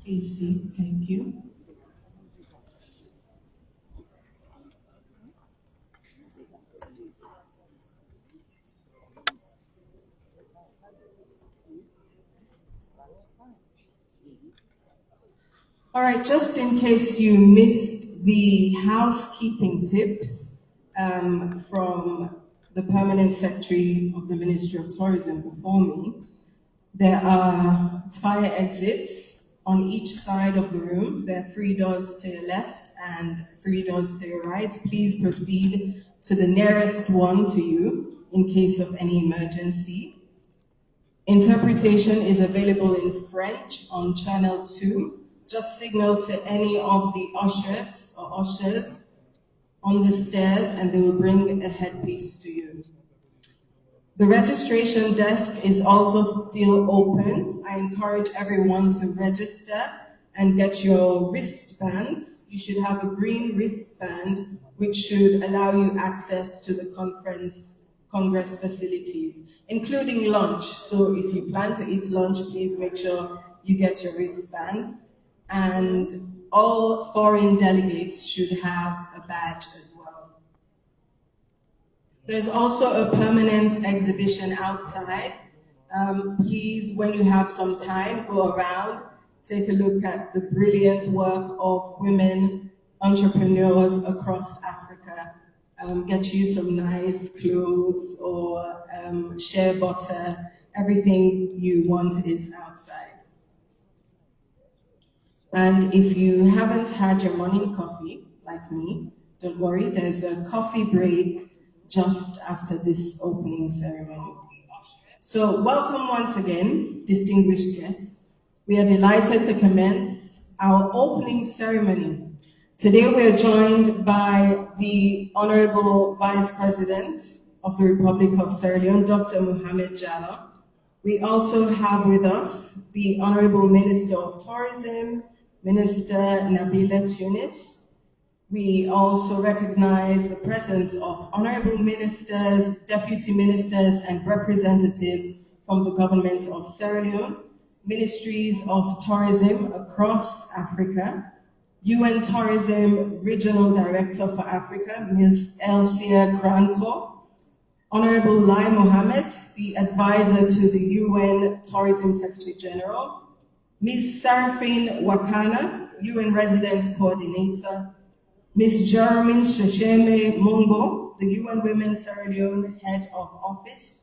Please see. Thank you. All right, just in case you missed the housekeeping tips from the Permanent Secretary of the Ministry of Tourism before me, there are fire exits on each side of the room. There are 3 doors to your left and 3 doors to your right. Please proceed to the nearest one to you in case of any emergency. Interpretation is available in French on channel 2. Just signal to any of the ushers on the stairs and they will bring a headpiece to you. The registration desk is also still open. I encourage everyone to register and get your wristbands. You should have a green wristband which should allow you access to the Congress facilities, including lunch. So if you plan to eat lunch, please make sure you get your wristbands. And all foreign delegates should have a badge as well. There's also a permanent exhibition outside. Please, when you have some time, go around, take a look at the brilliant work of women entrepreneurs across Africa. Get you some nice clothes or shea butter. Everything you want is outside. And if you haven't had your morning coffee, like me, don't worry, there's a coffee break just after this opening ceremony. So welcome once again, distinguished guests. We are delighted to commence our opening ceremony. Today we are joined by the Honorable Vice President of the Republic of Sierra Leone, Dr. Mohamed Jallow. We also have with us the Honorable Minister of Tourism, Minister Nabila Tunis. We also recognize the presence of honorable ministers, deputy ministers, and representatives from the government of Sierra Leone, ministries of tourism across Africa, UN Tourism Regional Director for Africa, Ms. Elsia Kranko, Honorable Lai Mohammed, the advisor to the UN Tourism Secretary General, Ms. Seraphine Wakana, UN Resident Coordinator, Ms. Jeremy Shesheme Mungo, the UN Women Sierra Leone Head of Office,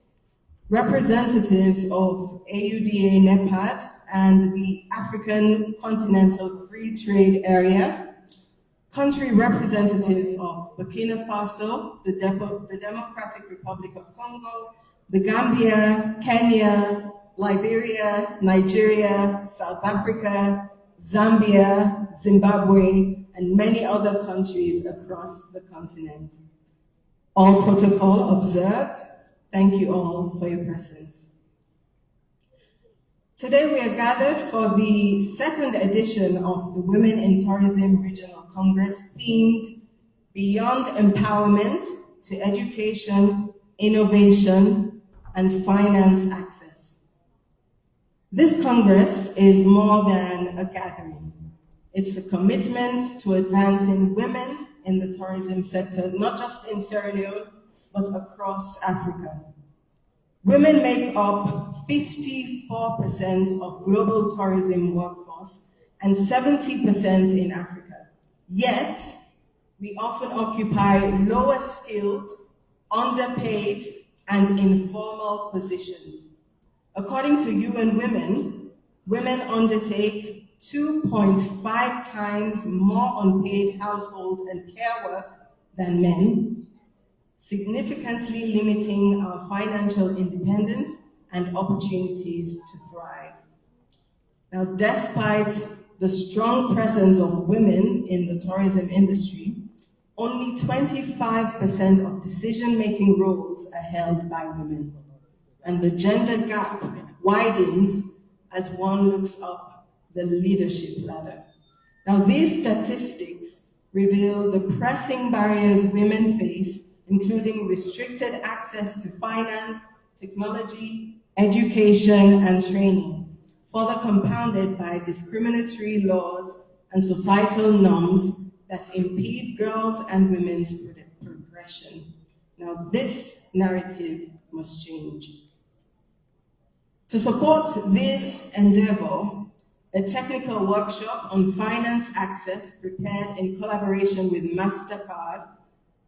representatives of AUDA NEPAD and the African Continental Free Trade Area, country representatives of Burkina Faso, the Democratic Republic of Congo, the Gambia, Kenya, Liberia, Nigeria, South Africa, Zambia, Zimbabwe, and many other countries across the continent. All protocol observed. Thank you all for your presence. Today we are gathered for the second edition of the Women in Tourism Regional Congress themed Beyond Empowerment to Education, Innovation, and Finance Access. This Congress is more than a gathering. It's a commitment to advancing women in the tourism sector, not just in Sierra Leone, but across Africa. Women make up 54% of global tourism workforce and 70% in Africa. Yet, we often occupy lower skilled, underpaid, and informal positions. According to UN Women, women undertake 2.5 times more unpaid household and care work than men, significantly limiting our financial independence and opportunities to thrive. Now, despite the strong presence of women in the tourism industry, only 25% of decision-making roles are held by women, and the gender gap widens as one looks up the leadership ladder. Now, these statistics reveal the pressing barriers women face, including restricted access to finance, technology, education, and training, further compounded by discriminatory laws and societal norms that impede girls' and women's progression. Now, this narrative must change. To support this endeavor, a technical workshop on finance access prepared in collaboration with MasterCard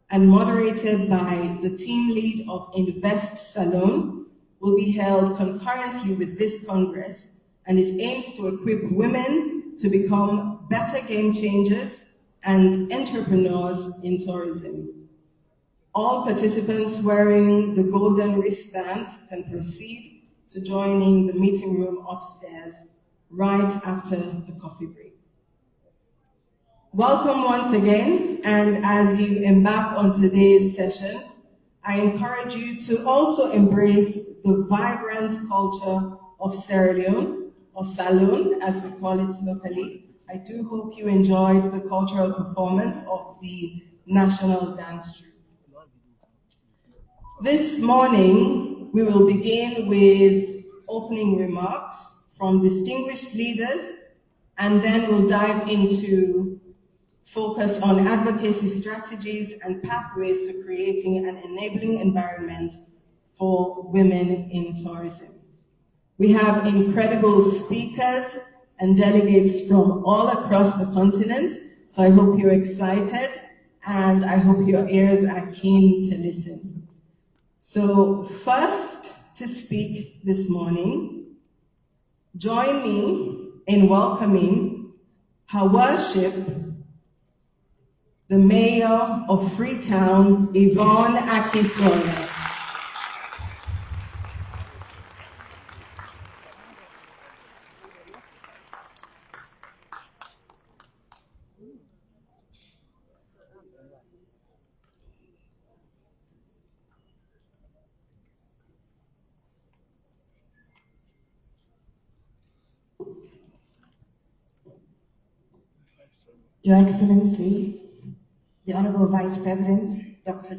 and moderated by the team lead of Invest Salon will be held concurrently with this Congress, and it aims to equip women to become better game changers and entrepreneurs in tourism. All participants wearing the golden wristbands can proceed to joining the meeting room upstairs right after the coffee break. Welcome once again, and as you embark on today's sessions, I encourage you to also embrace the vibrant culture of Sierra Leone, or Saloon as we call it locally. I do hope you enjoyed the cultural performance of the National Dance Troupe. This morning, we will begin with opening remarks from distinguished leaders, and then we'll dive into focus on advocacy strategies and pathways to creating an enabling environment for women in tourism. We have incredible speakers and delegates from all across the continent, so I hope you're excited and I hope your ears are keen to listen. So first to speak this morning, join me in welcoming Her Worship, the Mayor of Freetown, Yvonne Akisoya. Your Excellency, the Honorable Vice President, Dr.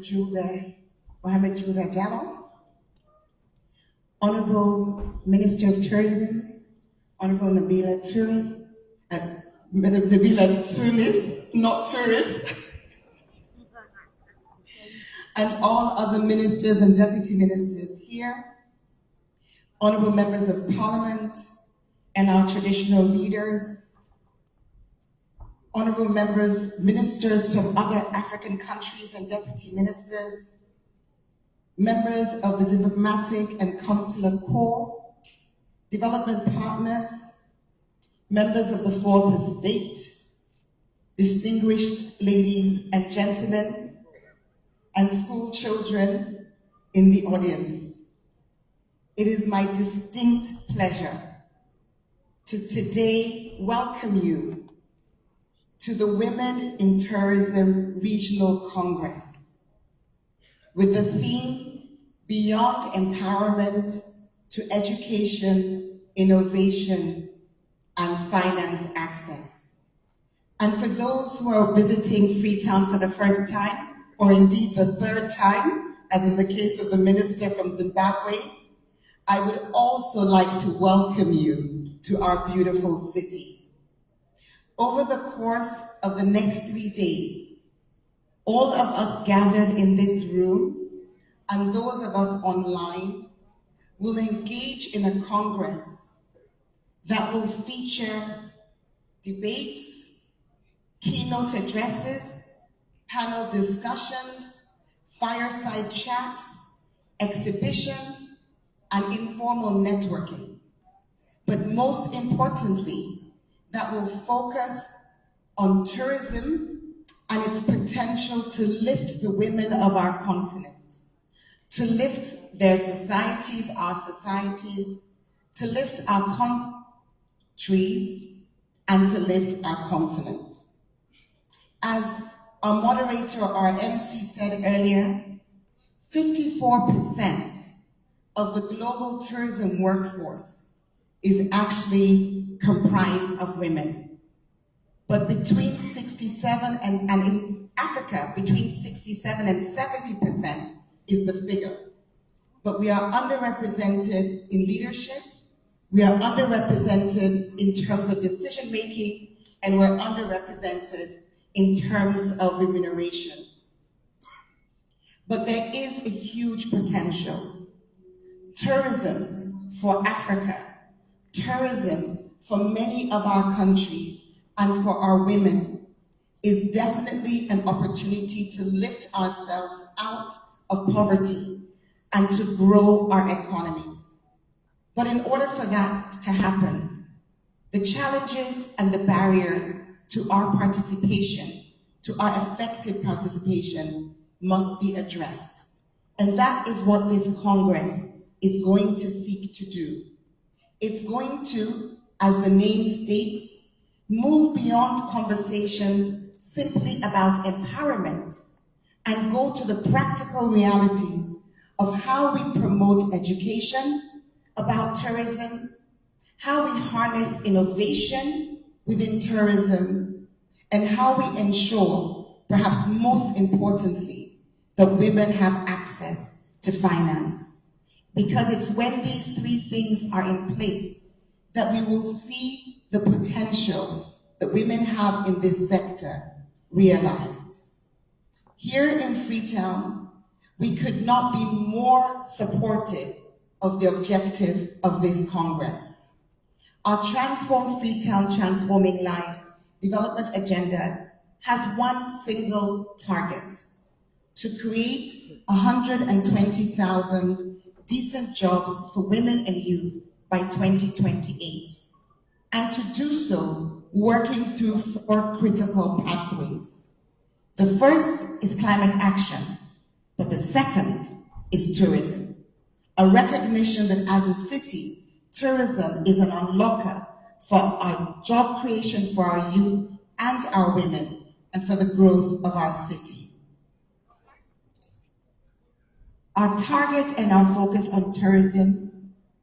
Mohamed Juda Jallo, Honorable Minister of Tourism, Honorable Nabila Tulis, not tourist, and all other ministers and deputy ministers here, Honorable members of Parliament, and our traditional leaders, honorable members, ministers from other African countries and deputy ministers, members of the diplomatic and consular corps, development partners, members of the fourth estate, distinguished ladies and gentlemen, and school children in the audience. It is my distinct pleasure to today welcome you to the Women in Tourism Regional Congress with the theme Beyond Empowerment to Education, Innovation, and Finance Access. And for those who are visiting Freetown for the first time, or indeed the third time, as in the case of the minister from Zimbabwe, I would also like to welcome you to our beautiful city. Over the course of the next 3 days, all of us gathered in this room and those of us online will engage in a congress that will feature debates, keynote addresses, panel discussions, fireside chats, exhibitions, and informal networking. But most importantly, that will focus on tourism and its potential to lift the women of our continent, to lift their societies, our societies, to lift our countries, and to lift our continent. As our moderator, our MC said earlier, 54% of the global tourism workforce is actually comprised of women. But between 67 and in Africa, between 67 and 70% is the figure. But we are underrepresented in leadership, We are underrepresented in terms of decision making, and we're underrepresented in terms of remuneration. But there is a huge potential. Tourism for Africa, tourism for many of our countries, and for our women is definitely an opportunity to lift ourselves out of poverty and to grow our economies. But in order for that to happen, the challenges and the barriers to our participation, to our effective participation, must be addressed. And that is what this Congress is going to seek to do. It's going to, as the name states, move beyond conversations simply about empowerment and go to the practical realities of how we promote education about tourism, how we harness innovation within tourism, and how we ensure, perhaps most importantly, that women have access to finance. Because it's when these three things are in place that we will see the potential that women have in this sector realized. Here in Freetown, we could not be more supportive of the objective of this Congress. Our Transform Freetown, Transforming Lives development agenda has one single target: to create 120,000 decent jobs for women and youth by 2028, and to do so working through 4 critical pathways. The first is climate action, but the second is tourism. A recognition that as a city, tourism is an unlocker for our job creation for our youth and our women, and for the growth of our city. Our target and our focus on tourism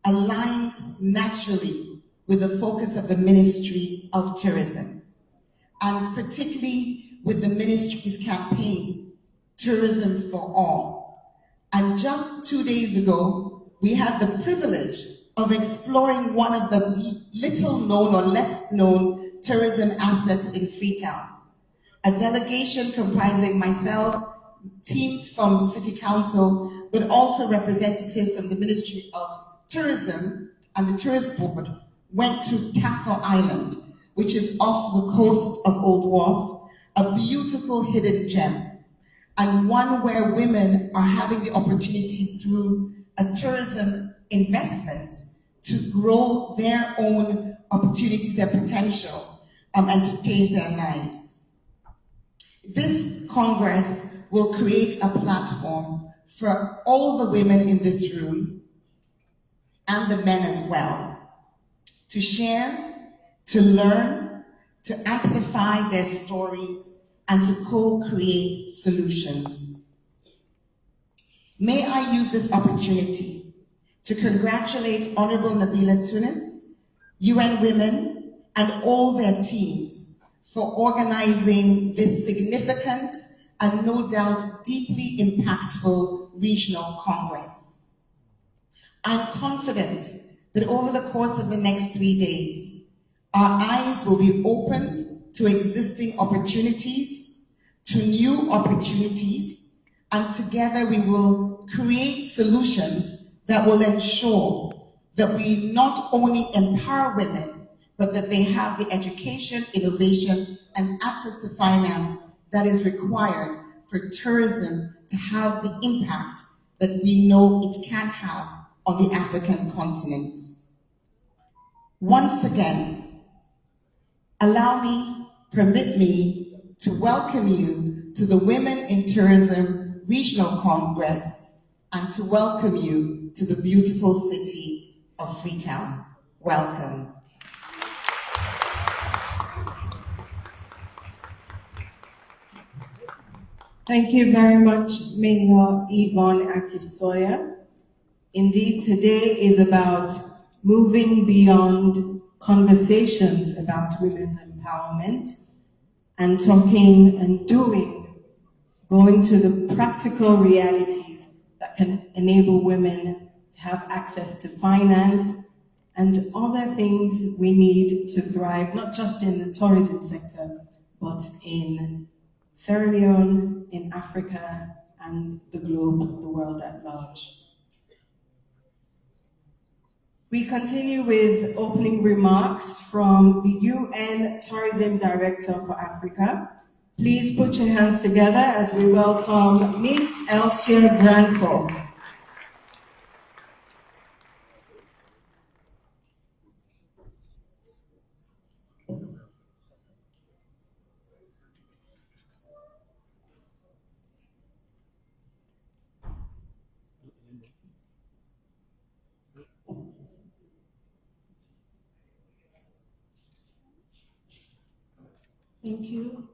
aligns naturally with the focus of the Ministry of Tourism, and particularly with the ministry's campaign, Tourism for All. And just 2 days ago, we had the privilege of exploring one of the little known or less known tourism assets in Freetown. A delegation comprising myself, teams from City Council, but also representatives from the Ministry of Tourism and the Tourist Board went to Tassau Island, which is off the coast of Old Wharf, a beautiful hidden gem, and one where women are having the opportunity through a tourism investment to grow their own opportunities, their potential, and to change their lives. This Congress will create a platform for all the women in this room, and the men as well, to share, to learn, to amplify their stories, and to co-create solutions. May I use this opportunity to congratulate Honorable Nabila Tunis, UN Women, and all their teams for organizing this significant and no doubt deeply impactful regional Congress. I'm confident that over the course of the next 3 days, our eyes will be opened to existing opportunities, to new opportunities, and together we will create solutions that will ensure that we not only empower women, but that they have the education, innovation, and access to finance that is required for tourism to have the impact that we know it can have on the African continent. Once again, permit me to welcome you to the Women in Tourism Regional Congress and to welcome you to the beautiful city of Freetown. Welcome. Thank you very much, Mayor Yvonne Akisoya. Indeed, today is about moving beyond conversations about women's empowerment and talking and doing, going to the practical realities that can enable women to have access to finance and other things we need to thrive, not just in the tourism sector, but in Sierra Leone, in Africa, and the globe, the world at large. We continue with opening remarks from the UN Tourism Director for Africa. Please put your hands together as we welcome Miss Elsia Granco. Thank you.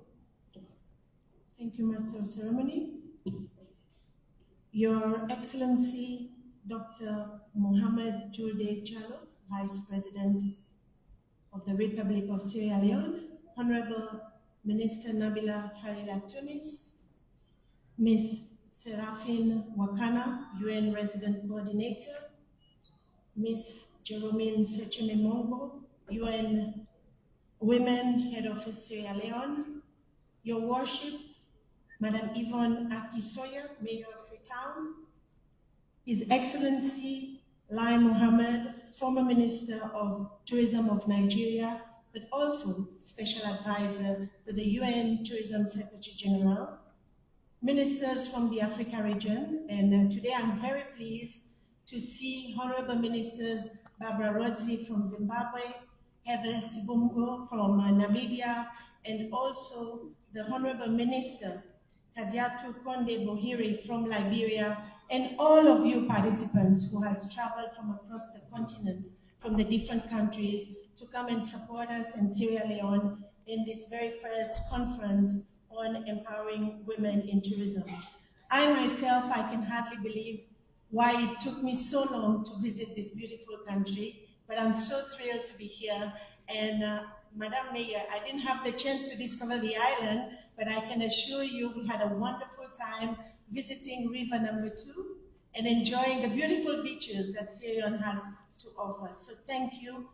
Thank you, Master of Ceremony. Your Excellency, Dr. Mohamed Julde Chalo, Vice President of the Republic of Sierra Leone, Honorable Minister Nabila Farida Tunis, Ms. Serafine Wakana, UN Resident Coordinator, Ms. Jeromine Sechimemongo, UN Women Head Office Sierra Leone, Your Worship, Madam Yvonne Akisoya, Mayor of Freetown, His Excellency Lai Mohammed, former Minister of Tourism of Nigeria, but also Special Advisor to the UN Tourism Secretary General, ministers from the Africa region, and today I'm very pleased to see Honorable Ministers Barbara Rodzi from Zimbabwe, Heather Sibungo from Namibia, and also the Honorable Minister Kadiatu Konde Bohiri from Liberia, and all of you participants who has traveled from across the continent, from the different countries, to come and support us in Sierra Leone in this very first conference on empowering women in tourism. I myself, I can hardly believe why it took me so long to visit this beautiful country, but I'm so thrilled to be here. And Madam Mayor, I didn't have the chance to discover the island, but I can assure you we had a wonderful time visiting River Number 2 and enjoying the beautiful beaches that Sierra Leone has to offer. So thank you,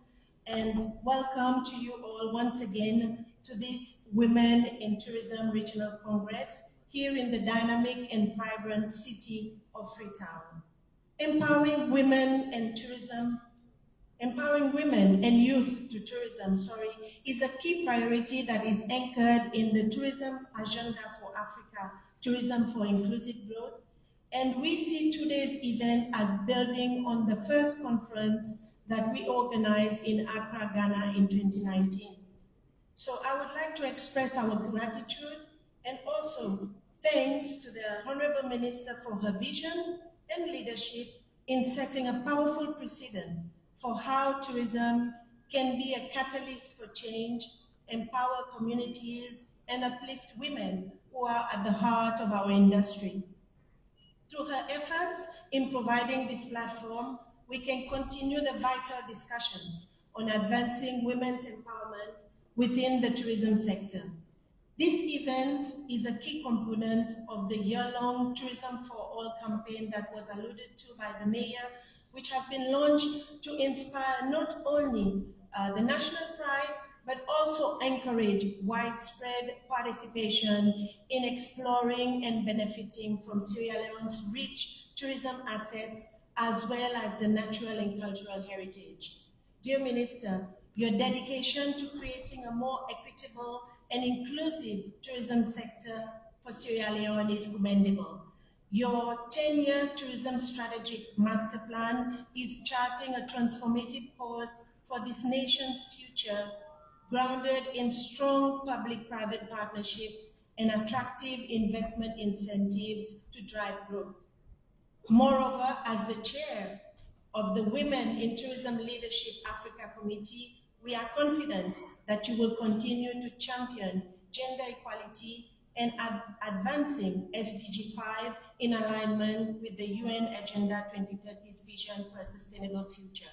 and welcome to you all once again to this Women in Tourism Regional Congress here in the dynamic and vibrant city of Freetown. Empowering women and tourism, empowering women and youth to tourism, is a key priority that is anchored in the Tourism Agenda for Africa, Tourism for Inclusive Growth. And we see today's event as building on the first conference that we organized in Accra, Ghana in 2019. So I would like to express our gratitude and also thanks to the Honorable Minister for her vision and leadership in setting a powerful precedent for how tourism can be a catalyst for change, empower communities, and uplift women who are at the heart of our industry. Through her efforts in providing this platform, we can continue the vital discussions on advancing women's empowerment within the tourism sector. This event is a key component of the year-long Tourism for All campaign that was alluded to by the Mayor, which has been launched to inspire not only the national pride, but also encourage widespread participation in exploring and benefiting from Sierra Leone's rich tourism assets, as well as the natural and cultural heritage. Dear Minister, your dedication to creating a more equitable and inclusive tourism sector for Sierra Leone is commendable. Your 10-year tourism strategic master plan is charting a transformative course for this nation's future, grounded in strong public-private partnerships and attractive investment incentives to drive growth. Moreover, as the chair of the Women in Tourism Leadership Africa Committee, we are confident that you will continue to champion gender equality and advancing SDG 5 in alignment with the UN Agenda 2030's vision for a sustainable future.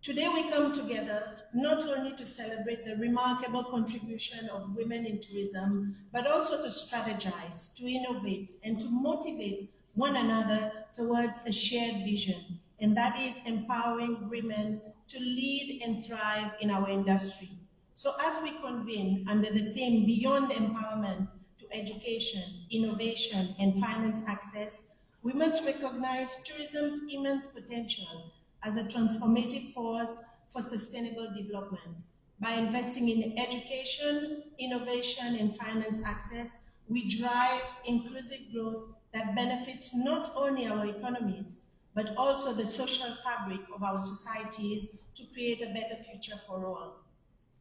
Today we come together not only to celebrate the remarkable contribution of women in tourism, but also to strategize, to innovate, and to motivate one another towards a shared vision, and that is empowering women to lead and thrive in our industry. So as we convene under the theme Beyond Empowerment to Education, Innovation, and Finance Access, we must recognize tourism's immense potential as a transformative force for sustainable development. By investing in education, innovation, and finance access, we drive inclusive growth that benefits not only our economies, but also the social fabric of our societies to create a better future for all.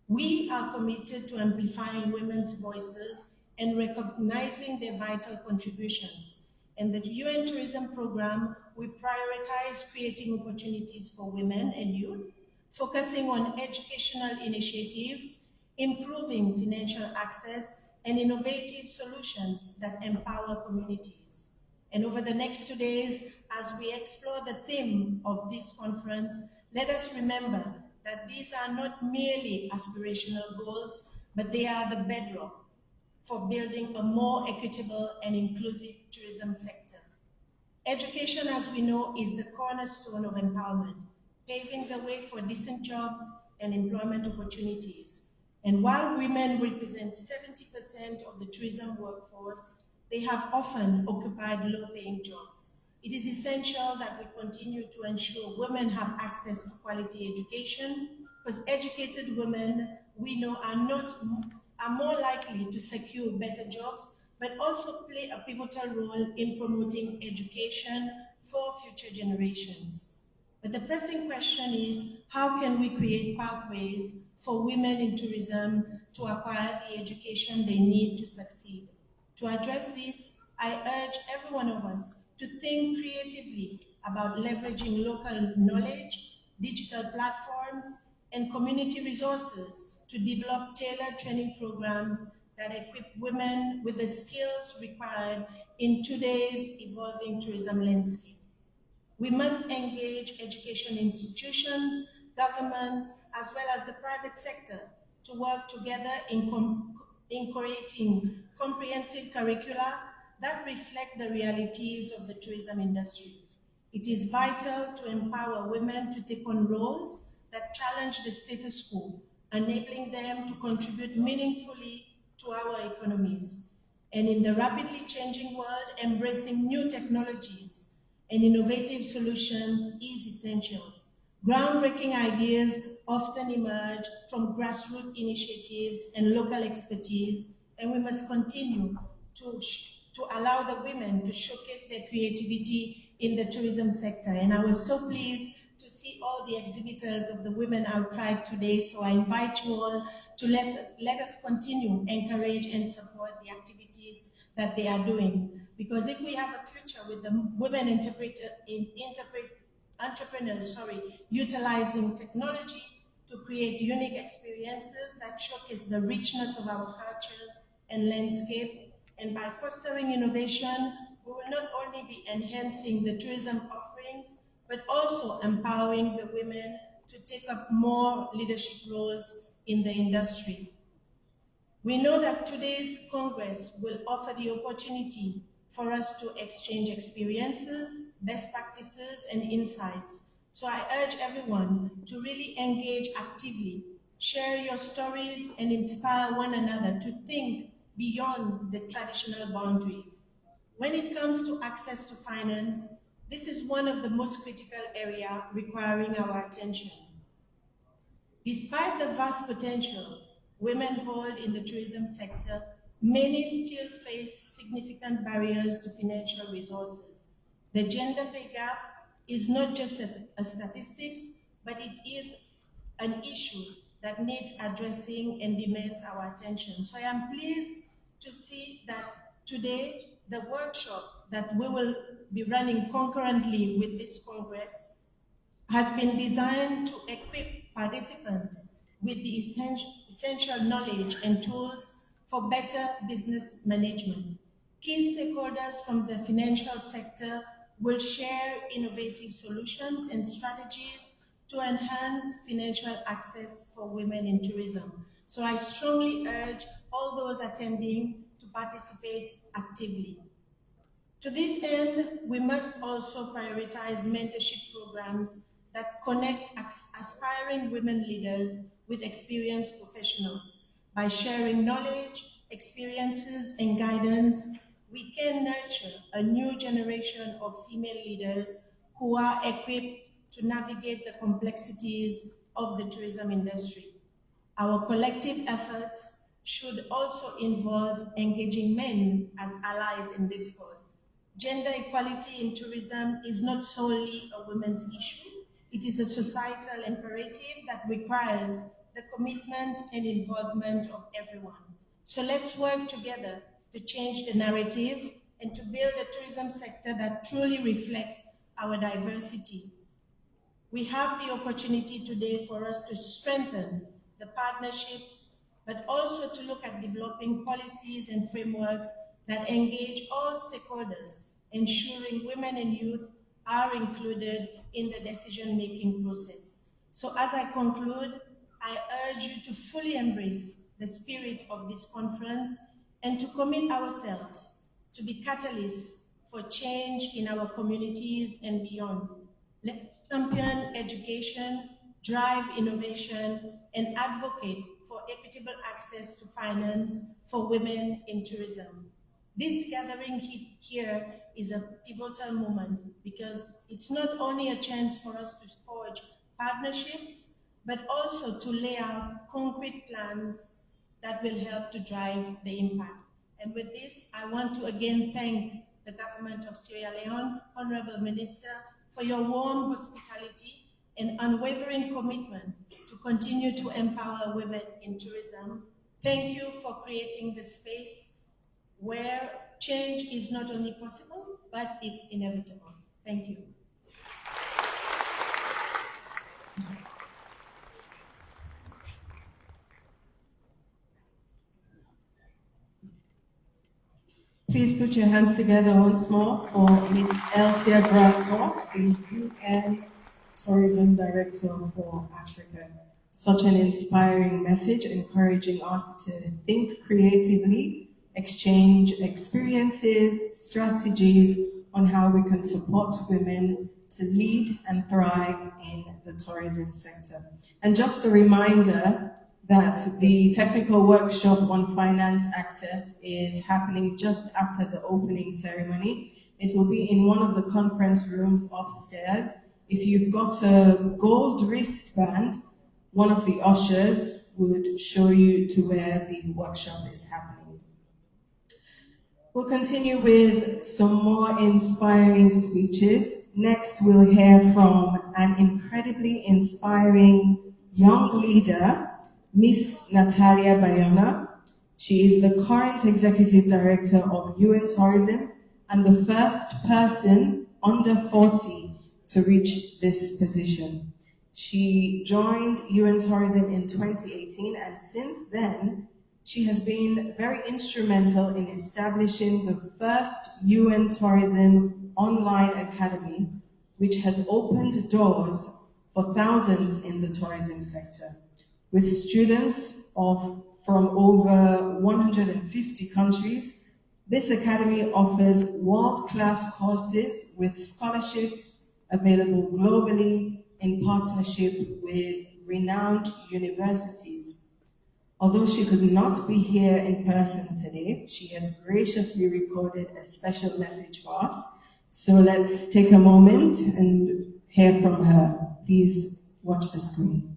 We are committed to amplifying women's voices and recognizing their vital contributions. In the UN Tourism Program, we prioritize creating opportunities for women and youth, focusing on educational initiatives, improving financial access, and innovative solutions that empower communities. And over the next 2 days, as we explore the theme of this conference, let us remember that these are not merely aspirational goals, but they are the bedrock for building a more equitable and inclusive tourism sector. Education, as we know, is the cornerstone of empowerment, paving the way for decent jobs and employment opportunities. And while women represent 70% of the tourism workforce, they have often occupied low-paying jobs. It is essential that we continue to ensure women have access to quality education, because educated women, we know, are more likely to secure better jobs, but also play a pivotal role in promoting education for future generations. But the pressing question is, how can we create pathways for women in tourism to acquire the education they need to succeed? To address this, I urge every one of us to think creatively about leveraging local knowledge, digital platforms, and community resources to develop tailored training programs that equip women with the skills required in today's evolving tourism landscape. We must engage education institutions, governments, as well as the private sector to work together in creating comprehensive curricula that reflect the realities of the tourism industry. It is vital to empower women to take on roles that challenge the status quo, enabling them to contribute meaningfully to our economies. And in the rapidly changing world, embracing new technologies and innovative solutions is essential. Groundbreaking ideas often emerge from grassroots initiatives and local expertise, and we must continue to allow the women to showcase their creativity in the tourism sector. And I was so pleased to see all the exhibitors of the women outside today, so I invite you all to let us continue, encourage and support the activities that they are doing. Because if we have a future with the women entrepreneurs, utilizing technology to create unique experiences that showcase the richness of our cultures and landscape, and by fostering innovation, we will not only be enhancing the tourism offerings, but also empowering the women to take up more leadership roles in the industry. We know that today's Congress will offer the opportunity for us to exchange experiences, best practices, and insights. So I urge everyone to really engage actively, share your stories, and inspire one another to think beyond the traditional boundaries. When it comes to access to finance, this is one of the most critical areas requiring our attention. Despite the vast potential women hold in the tourism sector, many still face significant barriers to financial resources. The gender pay gap is not just a statistics, but it is an issue that needs addressing and demands our attention. So I am pleased to see that today the workshop that we will be running concurrently with this Congress has been designed to equip participants with the essential knowledge and tools for better business management. Key stakeholders from the financial sector will share innovative solutions and strategies to enhance financial access for women in tourism. So I strongly urge all those attending to participate actively. To this end, we must also prioritize mentorship programs that connect aspiring women leaders with experienced professionals. By sharing knowledge, experiences, and guidance, we can nurture a new generation of female leaders who are equipped to navigate the complexities of the tourism industry. Our collective efforts should also involve engaging men as allies in this cause. Gender equality in tourism is not solely a women's issue. It is a societal imperative that requires the commitment and involvement of everyone. So let's work together to change the narrative and to build a tourism sector that truly reflects our diversity. We have the opportunity today for us to strengthen the partnerships, but also to look at developing policies and frameworks that engage all stakeholders, ensuring women and youth are included in the decision-making process. So as I conclude, I urge you to fully embrace the spirit of this conference and to commit ourselves to be catalysts for change in our communities and beyond. Let's champion education, drive innovation, and advocate for equitable access to finance for women in tourism. This gathering here is a pivotal moment because it's not only a chance for us to forge partnerships, but also to lay out concrete plans that will help to drive the impact. And with this, I want to again thank the government of Sierra Leone, Honorable Minister, for your warm hospitality and unwavering commitment to continue to empower women in tourism. Thank you for creating the space where change is not only possible, but it's inevitable. Thank you. Please put your hands together once more for Ms. Elsia Bradford, the UN Tourism Director for Africa. Such an inspiring message, encouraging us to think creatively, exchange experiences, strategies on how we can support women to lead and thrive in the tourism sector. And just a reminder that the technical workshop on finance access is happening just after the opening ceremony. It will be in one of the conference rooms upstairs. If you've got a gold wristband, one of the ushers would show you to where the workshop is happening. We'll continue with some more inspiring speeches. Next, we'll hear from an incredibly inspiring young leader, Miss Natalia Bayona. She is the current Executive Director of UN Tourism and the first person under 40 to reach this position. She joined UN Tourism in 2018, and since then, she has been very instrumental in establishing the first UN Tourism online academy, which has opened doors for thousands in the tourism sector. With students from over 150 countries, this academy offers world-class courses with scholarships available globally in partnership with renowned universities. Although she could not be here in person today, she has graciously recorded a special message for us. So let's take a moment and hear from her. Please watch the screen.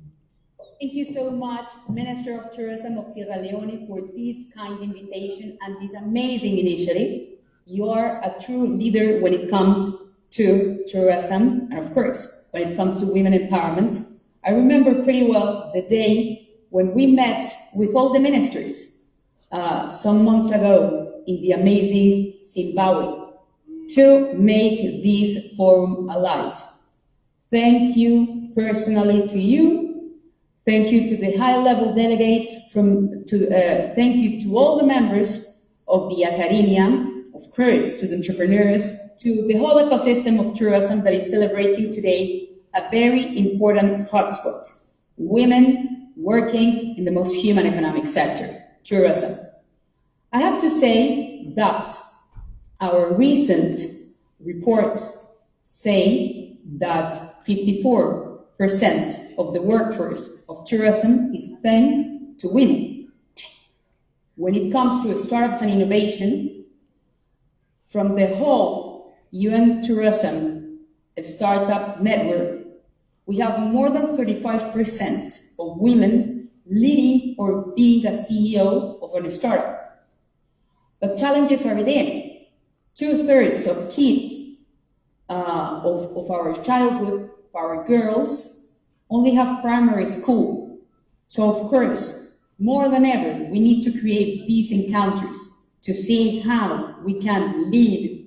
Thank you so much, Minister of Tourism of Sierra Leone, for this kind invitation and this amazing initiative. You are a true leader when it comes to tourism, and of course, when it comes to women empowerment. I remember pretty well the day when we met with all the ministers some months ago in the amazing Zimbabwe to make this forum alive. Thank you personally to you. Thank you to the high-level delegates. Thank you to all the members of the academia, of course, to the entrepreneurs, to the whole ecosystem of tourism that is celebrating today a very important hotspot: women working in the most human economic sector, tourism. I have to say that Our recent reports say that 54% of the workforce of tourism is thanks to women. When it comes to startups and innovation, from the whole UN Tourism Startup Network, we have more than 35% of women leading or being a CEO of a startup. But challenges are there. 2/3 of kids of our childhood, of our girls, only have primary school. So of course, more than ever, we need to create these encounters to see how we can lead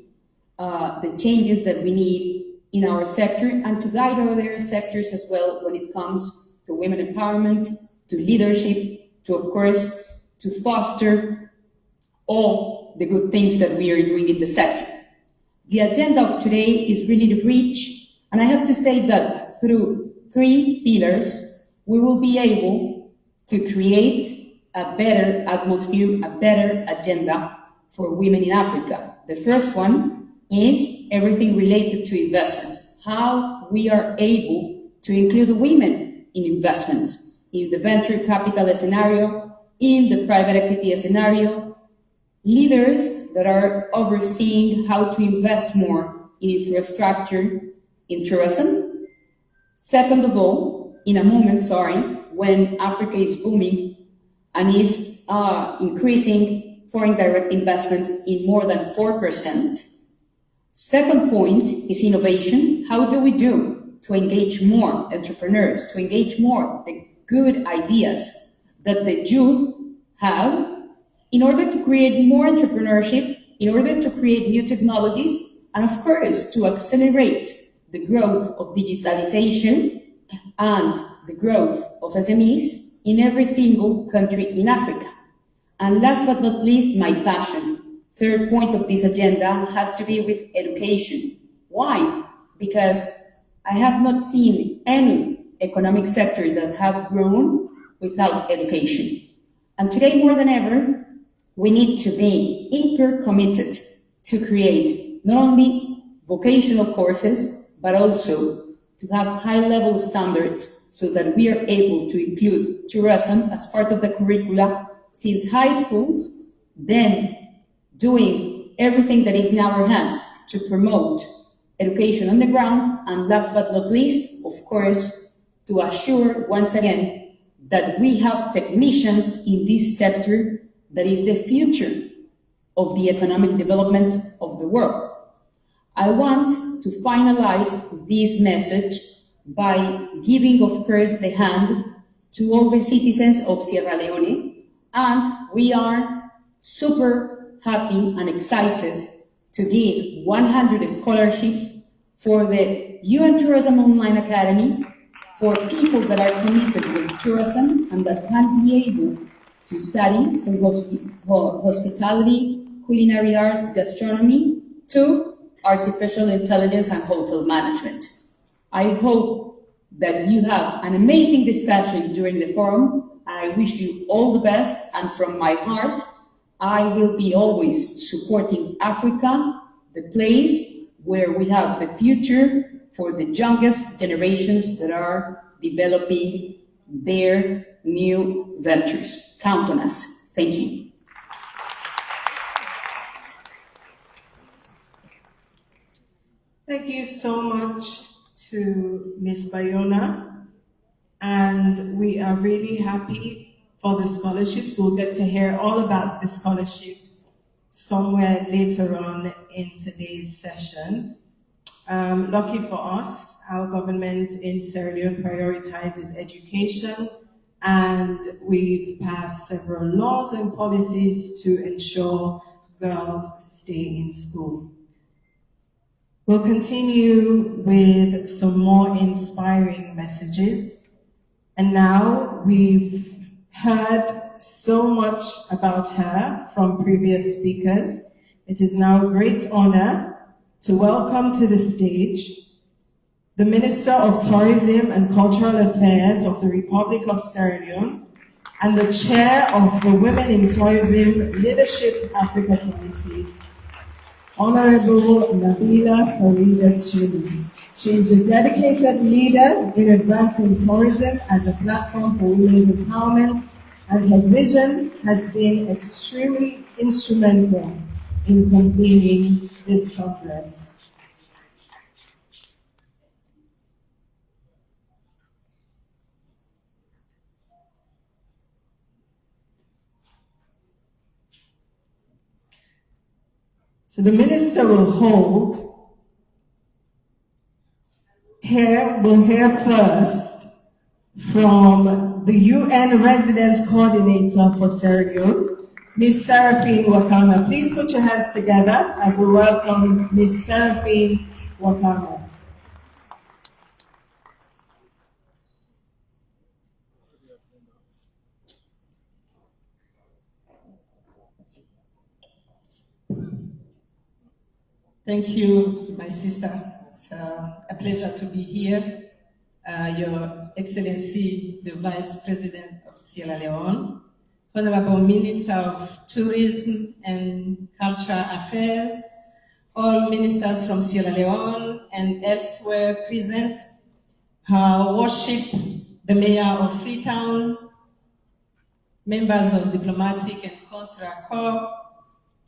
the changes that we need in our sector and to guide other sectors as well when it comes to women empowerment, to leadership, to, of course, to foster all the good things that we are doing in the sector. The agenda of today is really rich, and I have to say that through 3 pillars, we will be able to create a better atmosphere, a better agenda for women in Africa. The first one is everything related to investments, how we are able to include women in investments, in the venture capital scenario, in the private equity scenario, leaders that are overseeing how to invest more in infrastructure in tourism. Second of all, in a moment, when Africa is booming and is increasing foreign direct investments in more than 4%. Second point is innovation. How do we do to engage more entrepreneurs, to engage more the good ideas that the youth have in order to create more entrepreneurship, in order to create new technologies, and of course, to accelerate the growth of digitalization and the growth of SMEs in every single country in Africa. And last but not least, my passion. Third point of this agenda has to be with education. Why? Because I have not seen any economic sector that have grown without education. And today more than ever, we need to be hyper committed to create not only vocational courses, but also to have high-level standards so that we are able to include tourism as part of the curricula since high schools, then doing everything that is in our hands to promote education on the ground, and last but not least, of course, to assure once again that we have technicians in this sector that is the future of the economic development of the world. I want to finalize this message by giving, of course, the hand to all the citizens of Sierra Leone, and we are super happy and excited to give 100 scholarships for the UN Tourism Online Academy for people that are committed with tourism and that can be able to study from hospitality, culinary arts, gastronomy, to artificial intelligence and hotel management. I hope that you have an amazing discussion during the forum, and I wish you all the best, and from my heart, I will be always supporting Africa, the place where we have the future for the youngest generations that are developing their new ventures. Count on us. Thank you. Thank you so much to Ms. Bayona, and we are really happy for the scholarships. We'll get to hear all about the scholarships somewhere later on in today's sessions. Lucky for us, our government in Sierra Leone prioritizes education, and we've passed several laws and policies to ensure girls stay in school. We'll continue with some more inspiring messages. And now we've heard so much about her from previous speakers. It is now a great honor to welcome to the stage the Minister of Tourism and Cultural Affairs of the Republic of Sierra Leone and the Chair of the Women in Tourism Leadership Africa Committee, Honorable Nabila Farida Tunis. She is a dedicated leader in advancing tourism as a platform for women's empowerment, and her vision has been extremely instrumental in convening this congress. So the minister will hold. We'll hear first from the UN Resident Coordinator for Sierra Leone, Ms. Seraphine Wakana. Please put your hands together as we welcome Ms. Seraphine Wakana. Thank you, my sister. It's a pleasure to be here. Your Excellency, the Vice President of Sierra Leone, Honorable Minister of Tourism and Cultural Affairs, all ministers from Sierra Leone and elsewhere present, Her Worship, the Mayor of Freetown, members of diplomatic and consular corps,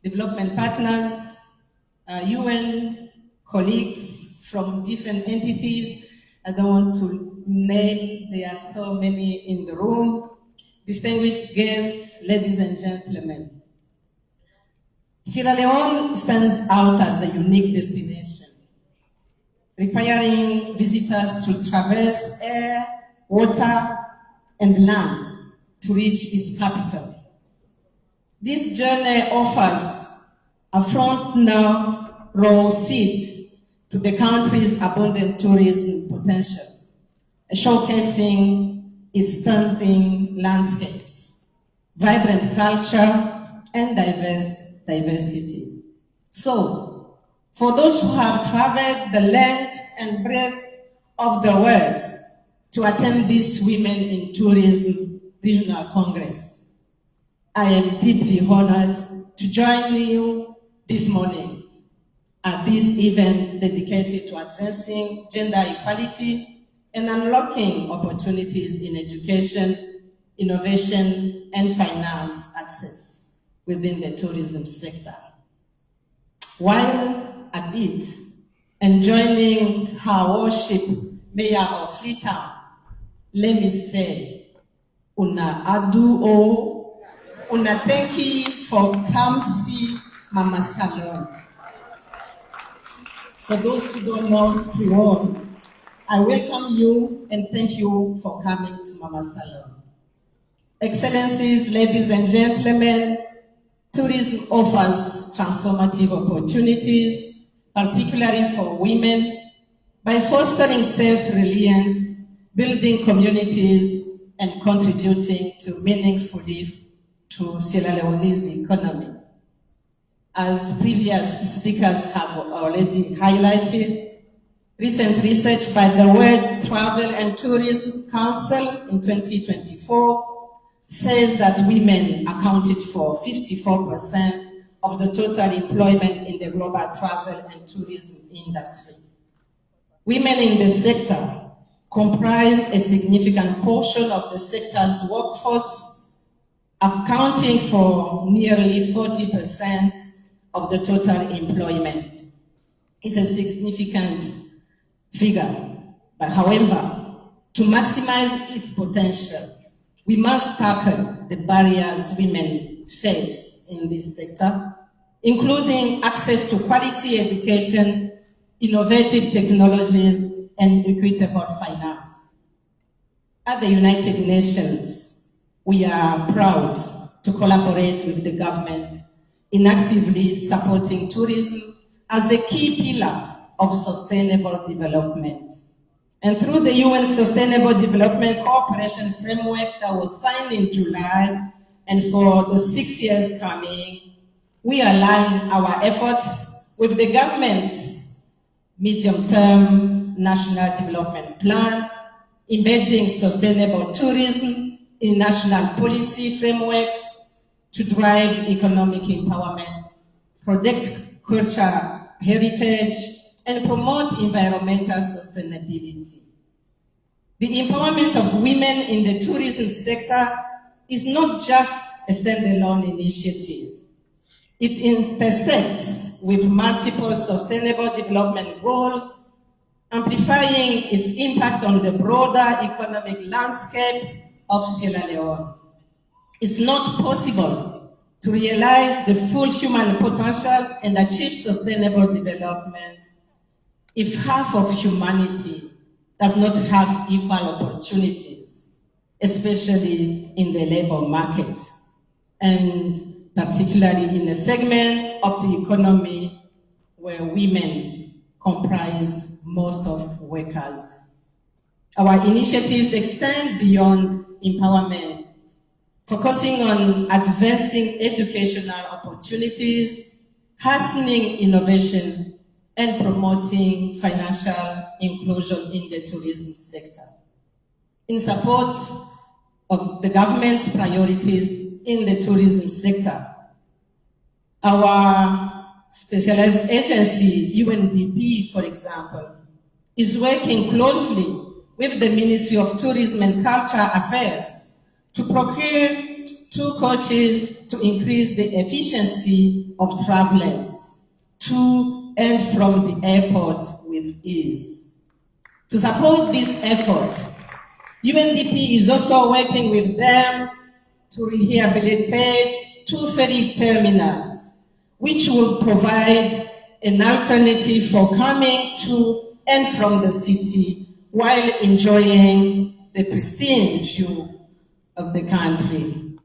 development partners, UN colleagues from different entities. I don't want to name, there are so many in the room. Distinguished guests, ladies and gentlemen. Sierra Leone stands out as a unique destination, requiring visitors to traverse air, water, and land to reach its capital. This journey offers a front-row seat to the country's abundant tourism potential, showcasing its stunning landscapes, vibrant culture, and diversity. So, for those who have traveled the length and breadth of the world to attend this Women in Tourism Regional Congress, I am deeply honored to join you this morning at this event dedicated to advancing gender equality and unlocking opportunities in education, innovation, and finance access within the tourism sector. While at it, and joining Her Worship Mayor of Freetown, let me say, una adu una thank you for come see Mama Salon. For those who don't know Creole, I welcome you and thank you for coming to Mama Salon. Excellencies, ladies and gentlemen, tourism offers transformative opportunities, particularly for women, by fostering self-reliance, building communities, and contributing to meaningfully to Sierra Leone's economy. As previous speakers have already highlighted, recent research by the World Travel and Tourism Council in 2024 says that women accounted for 54% of the total employment in the global travel and tourism industry. Women in the sector comprise a significant portion of the sector's workforce, accounting for nearly 40% of the total employment. It's a significant figure, but however, to maximize its potential, we must tackle the barriers women face in this sector, including access to quality education, innovative technologies, and equitable finance. At the United Nations, we are proud to collaborate with the government in actively supporting tourism as a key pillar of sustainable development. And through the UN Sustainable Development Cooperation Framework that was signed in July, and for the 6 years coming, we align our efforts with the government's medium-term national development plan, embedding sustainable tourism in national policy frameworks to drive economic empowerment, cultural heritage, and promote environmental sustainability. The empowerment of women in the tourism sector is not just a standalone initiative. It intersects with multiple sustainable development goals, amplifying its impact on the broader economic landscape of Sierra Leone. It's not possible to realize the full human potential and achieve sustainable development if half of humanity does not have equal opportunities, especially in the labor market, and particularly in a segment of the economy where women comprise most of workers. Our initiatives extend beyond empowerment, focusing on advancing educational opportunities, hastening innovation, and promoting financial inclusion in the tourism sector. In support of the government's priorities in the tourism sector, our specialized agency, UNDP, for example, is working closely with the Ministry of Tourism and Culture Affairs to procure 2 coaches to increase the efficiency of travelers to and from the airport with ease. To support this effort, UNDP is also working with them to rehabilitate 2 ferry terminals, which will provide an alternative for coming to and from the city while enjoying the pristine view of the country.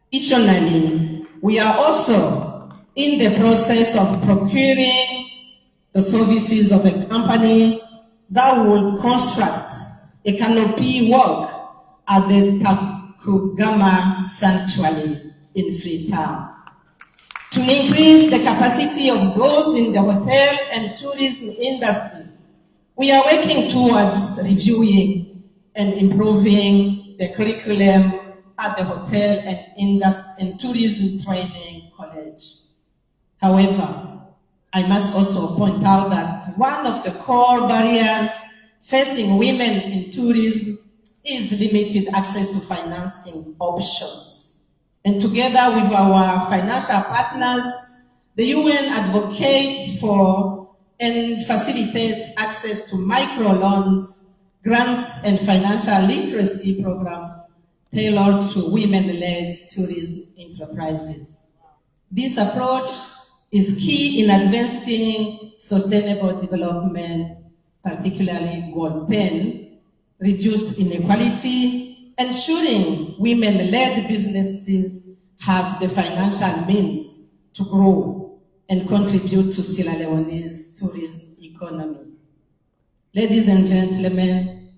Additionally, we are also in the process of procuring the services of a company that will construct a canopy walk at the Takugama Sanctuary in Freetown. To increase the capacity of those in the hotel and tourism industry, we are working towards reviewing and improving the curriculum at the Hotel and Tourism Training College. However, I must also point out that one of the core barriers facing women in tourism is limited access to financing options. And together with our financial partners, the UN advocates for and facilitates access to microloans, grants, and financial literacy programs tailored to women-led tourism enterprises. This approach is key in advancing sustainable development, particularly Goal 10, reduced inequality, ensuring women-led businesses have the financial means to grow and contribute to Sierra Leone's tourism economy. Ladies and gentlemen,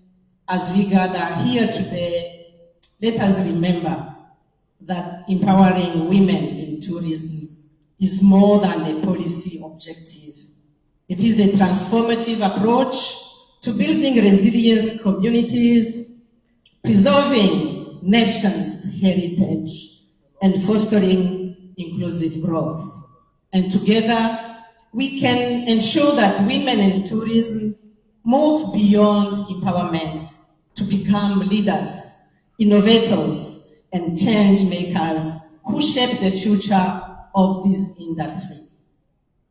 as we gather here today, let us remember that empowering women in tourism is more than a policy objective. It is a transformative approach to building resilient communities, preserving nations' heritage, and fostering inclusive growth. And together, we can ensure that women in tourism move beyond empowerment to become leaders, innovators, and change makers who shape the future of this industry.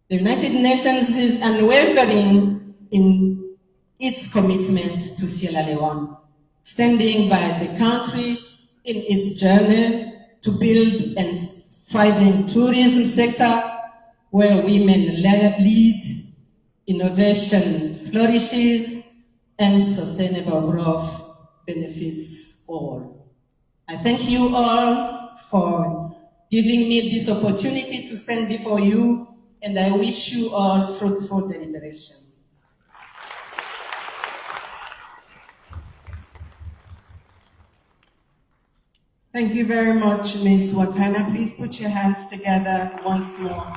The United Nations is unwavering in its commitment to Sierra Leone, standing by the country in its journey to build and thriving tourism sector where women lead, innovation flourishes, and sustainable growth benefits all. I thank you all for giving me this opportunity to stand before you, and I wish you all fruitful deliberations. Thank you very much, Ms. Wakana. Please put your hands together once more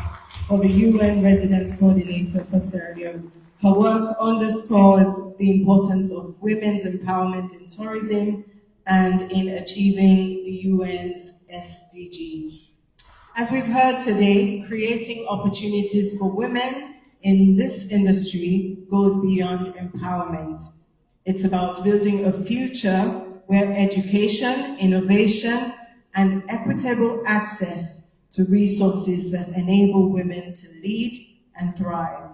for the UN Resident Coordinator for Sierra Leone. Her work underscores the importance of women's empowerment in tourism and in achieving the UN's SDGs. As we've heard today, creating opportunities for women in this industry goes beyond empowerment. It's about building a future where education, innovation, and equitable access to resources that enable women to lead and thrive.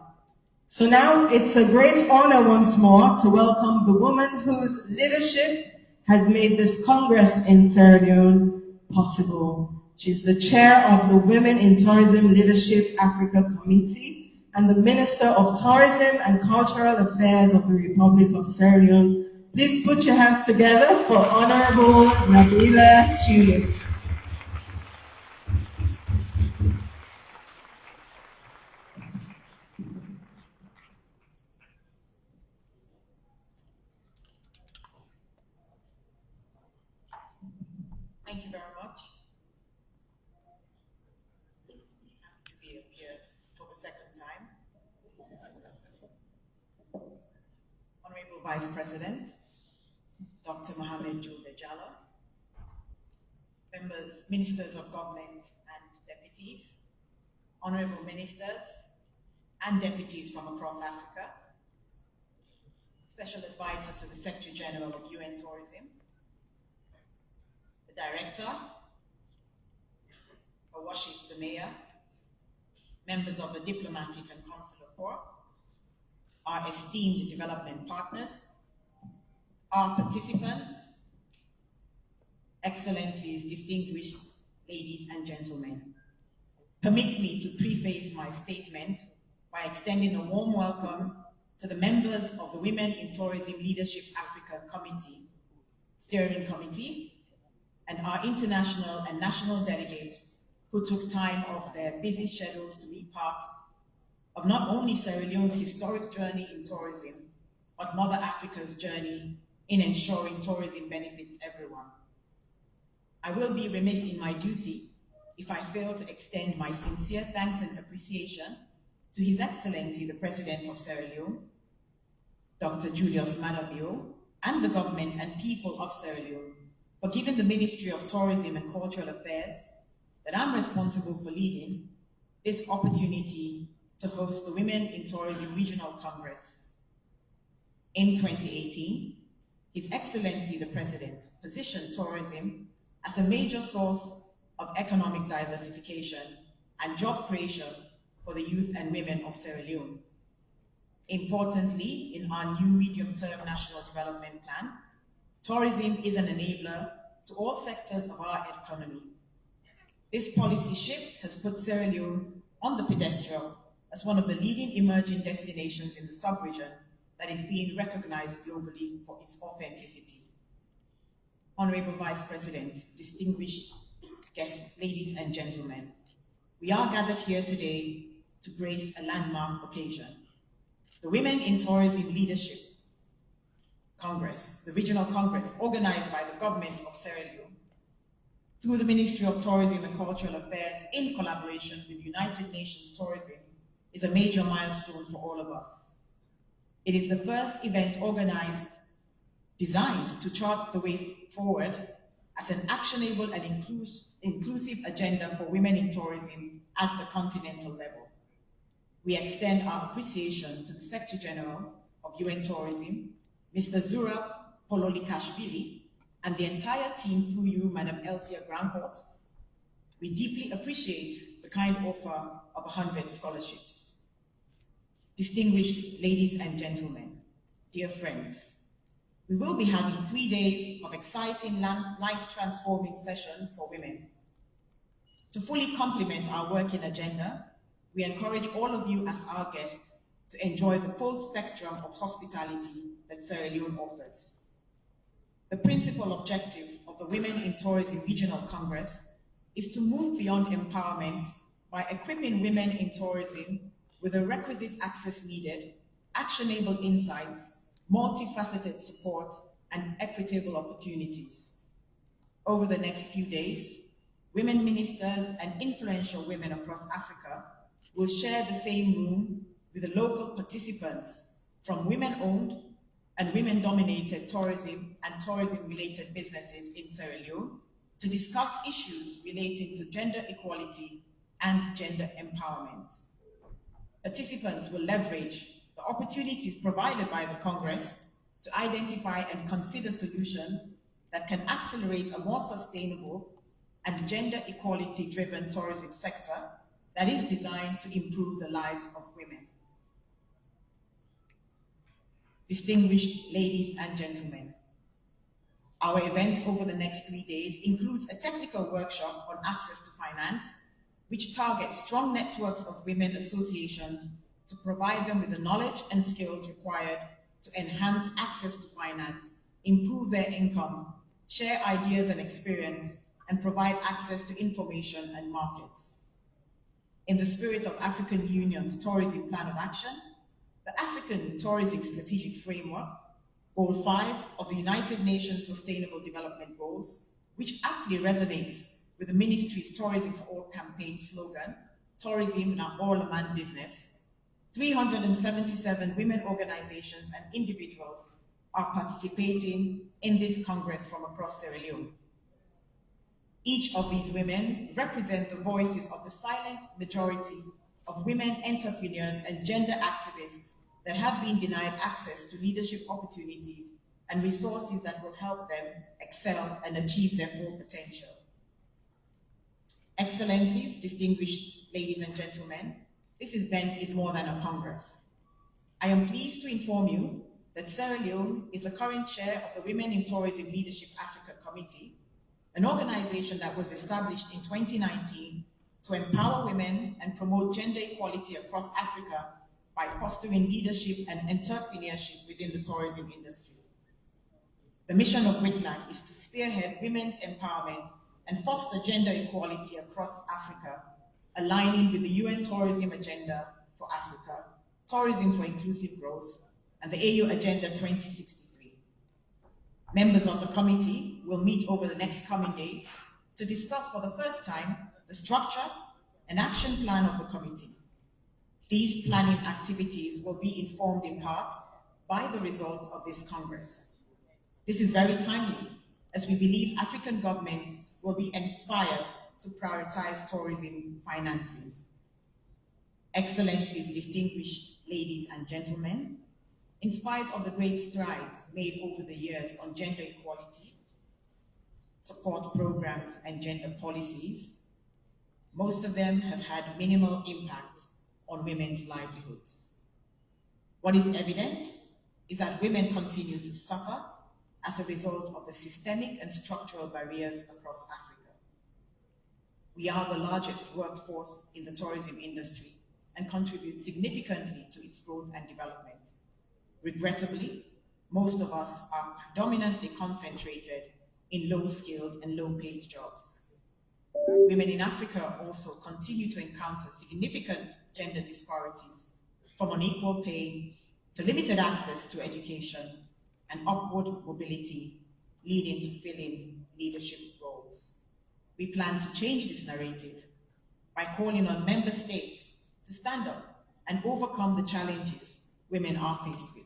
So now it's a great honor once more to welcome the woman whose leadership has made this Congress in Sierra Leone possible. She's the chair of the Women in Tourism Leadership Africa Committee and the Minister of Tourism and Cultural Affairs of the Republic of Sierra Leone. Please put your hands together for Honorable Nabila Tunis. Thank you very much. Happy to be here for the second time. Honorable Vice President, Dr. Mohamed Julde Jallow, members, ministers of government and deputies, honorable ministers and deputies from across Africa, Special Advisor to the Secretary General of UN Tourism, the Director, Awashik the Mayor, members of the Diplomatic and Consular Corps, our esteemed development partners, our participants, Excellencies, distinguished ladies and gentlemen. Permit me to preface my statement by extending a warm welcome to the members of the Women in Tourism Leadership Africa Committee, Steering Committee, and our international and national delegates who took time off their busy schedules to be part of not only Sierra Leone's historic journey in tourism, but Mother Africa's journey in ensuring tourism benefits everyone. I will be remiss in my duty if I fail to extend my sincere thanks and appreciation to His Excellency, the President of Sierra Leone, Dr. Julius Maada Bio, and the government and people of Sierra Leone for giving the Ministry of Tourism and Cultural Affairs, that I'm responsible for leading, this opportunity to host the Women in Tourism Regional Congress. In 2018, His Excellency, the President, positioned tourism as a major source of economic diversification and job creation for the youth and women of Sierra Leone. Importantly, in our new medium-term national development plan, tourism is an enabler to all sectors of our economy. This policy shift has put Sierra Leone on the pedestal as one of the leading emerging destinations in the sub-region that is being recognized globally for its authenticity. Honorable Vice President, distinguished guests, ladies and gentlemen, we are gathered here today to grace a landmark occasion. The Women in Tourism Leadership Congress, the Regional Congress organized by the government of Sierra Leone through the Ministry of Tourism and Cultural Affairs in collaboration with United Nations Tourism, is a major milestone for all of us. It is the first event designed to chart the way forward as an actionable and inclusive agenda for women in tourism at the continental level. We extend our appreciation to the Secretary General of UN Tourism, Mr. Zurab Pololikashvili, and the entire team through you, Madam Elsia Grancourt. We deeply appreciate the kind offer of 100 scholarships. Distinguished ladies and gentlemen, dear friends, we will be having 3 days of exciting life-transforming sessions for women. To fully complement our working agenda, we encourage all of you as our guests to enjoy the full spectrum of hospitality that Sierra Leone offers. The principal objective of the Women in Tourism Regional Congress is to move beyond empowerment by equipping women in tourism with the requisite access needed, actionable insights, multifaceted support, and equitable opportunities. Over the next few days, women ministers and influential women across Africa will share the same room with the local participants from women-owned and women-dominated tourism and tourism-related businesses in Sierra Leone, to discuss issues relating to gender equality and gender empowerment. Participants will leverage the opportunities provided by the Congress to identify and consider solutions that can accelerate a more sustainable and gender equality-driven tourism sector that is designed to improve the lives of women. Distinguished ladies and gentlemen, our event over the next 3 days includes a technical workshop on access to finance, which targets strong networks of women associations to provide them with the knowledge and skills required to enhance access to finance, improve their income, share ideas and experience, and provide access to information and markets. In the spirit of African Union's Tourism Plan of Action, the African Tourism Strategic Framework, Goal 5 of the United Nations Sustainable Development Goals, which aptly resonates with the Ministry's Tourism for All campaign slogan, Tourism na all man business, 377 women organizations and individuals are participating in this Congress from across Sierra Leone. Each of these women represent the voices of the silent majority of women entrepreneurs and gender activists that have been denied access to leadership opportunities and resources that will help them excel and achieve their full potential. Excellencies, distinguished ladies and gentlemen, this event is more than a Congress. I am pleased to inform you that Sierra Leone is a current chair of the Women in Tourism Leadership Africa Committee, an organization that was established in 2019 to empower women and promote gender equality across Africa by fostering leadership and entrepreneurship within the tourism industry. The mission of WITLAC is to spearhead women's empowerment and foster gender equality across Africa, aligning with the UN Tourism Agenda for Africa, Tourism for Inclusive Growth, and the AU Agenda 2063. Members of the committee will meet over the next coming days to discuss for the first time the structure and action plan of the committee. These planning activities will be informed in part by the results of this Congress. This is very timely, as we believe African governments will be inspired to prioritize tourism financing. Excellencies, distinguished ladies and gentlemen, in spite of the great strides made over the years on gender equality, support programs, and gender policies, most of them have had minimal impact on women's livelihoods. What is evident is that women continue to suffer as a result of the systemic and structural barriers across Africa. We are the largest workforce in the tourism industry and contribute significantly to its growth and development. Regrettably, most of us are predominantly concentrated in low-skilled and low-paid jobs. Women in Africa also continue to encounter significant gender disparities, from unequal pay to limited access to education and upward mobility, leading to filling leadership roles. We plan to change this narrative by calling on member states to stand up and overcome the challenges women are faced with.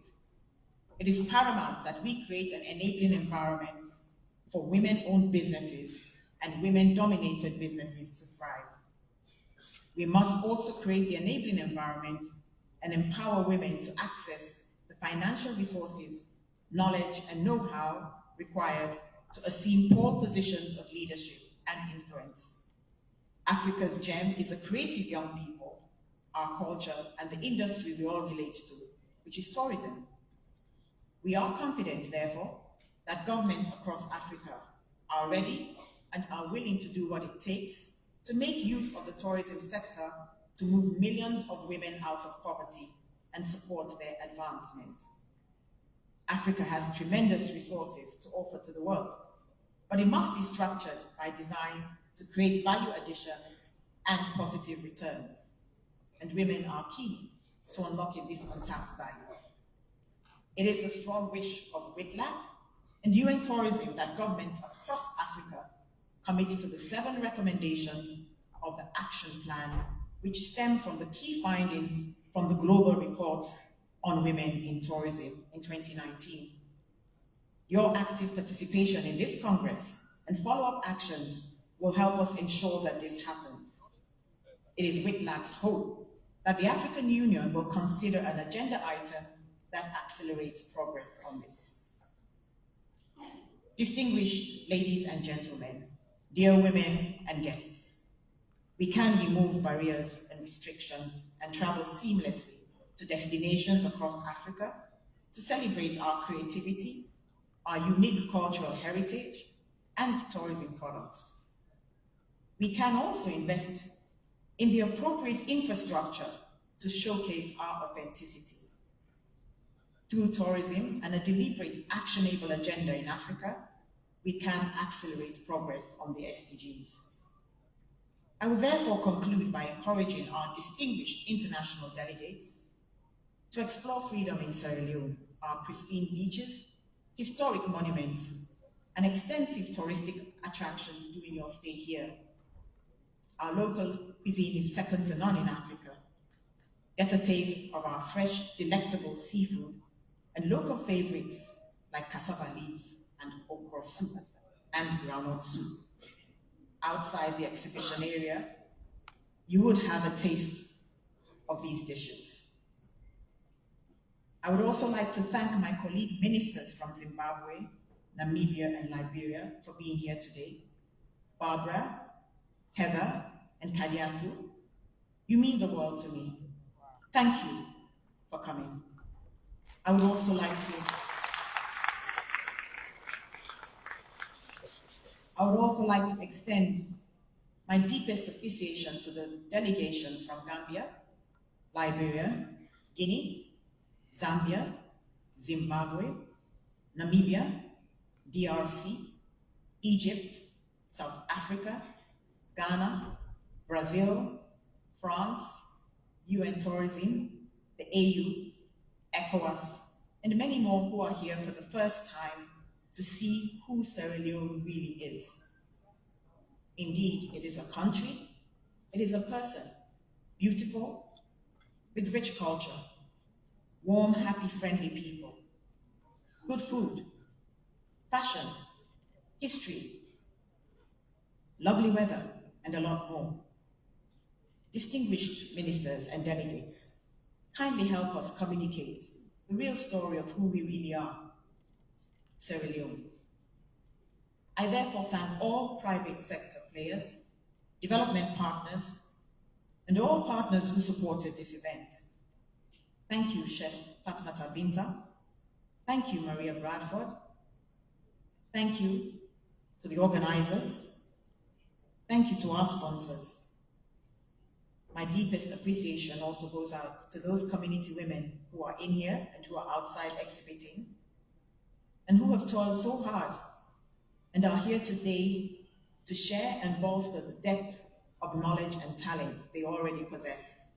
It is paramount that we create an enabling environment for women-owned businesses and women-dominated businesses to thrive. We must also create the enabling environment and empower women to access the financial resources, knowledge, and know-how required to assume pole positions of leadership and influence. Africa's gem is a creative young people, our culture, and the industry we all relate to, which is tourism. We are confident, therefore, that governments across Africa are ready and are willing to do what it takes to make use of the tourism sector to move millions of women out of poverty and support their advancement. Africa has tremendous resources to offer to the world, but it must be structured by design to create value additions and positive returns. And women are key to unlocking this untapped value. It is a strong wish of WITLAC and UN Tourism that governments across Africa commit to the 7 recommendations of the action plan, which stem from the key findings from the Global Report on Women in Tourism in 2019. Your active participation in this Congress and follow-up actions will help us ensure that this happens. It is Whitlack's hope that the African Union will consider an agenda item that accelerates progress on this. Distinguished ladies and gentlemen, dear women and guests, we can remove barriers and restrictions and travel seamlessly to destinations across Africa to celebrate our creativity, our unique cultural heritage, and tourism products. We can also invest in the appropriate infrastructure to showcase our authenticity. Through tourism and a deliberate, actionable agenda in Africa, we can accelerate progress on the SDGs. I will therefore conclude by encouraging our distinguished international delegates to explore freedom in Sierra Leone, our pristine beaches, historic monuments, and extensive touristic attractions during your stay here. Our local cuisine is second to none in Africa. Get a taste of our fresh, delectable seafood and local favorites like cassava leaves and okra soup and groundnut soup. Outside the exhibition area, you would have a taste of these dishes. I would also like to thank my colleague ministers from Zimbabwe, Namibia, and Liberia for being here today. Barbara, Heather, and Kadiatu, you mean the world to me. Thank you for coming. I would also like to extend my deepest appreciation to the delegations from Gambia, Liberia, Guinea, Zambia, Zimbabwe, Namibia, DRC, Egypt, South Africa, Ghana, Brazil, France, UN Tourism, the AU, ECOWAS, and many more who are here for the first time to see who Sierra Leone really is. Indeed, it is a country, it is a person, beautiful, with rich culture, warm, happy, friendly people, good food, fashion, history, lovely weather, and a lot more. Distinguished ministers and delegates, kindly help us communicate the real story of who we really are, Sierra Leone. I therefore thank all private sector players, development partners, and all partners who supported this event. Thank you, Chef Fatmata Binta. Thank you, Maria Bradford. Thank you to the organizers. Thank you to our sponsors. My deepest appreciation also goes out to those community women who are in here and who are outside exhibiting, and who have toiled so hard and are here today to share and bolster the depth of knowledge and talent they already possess.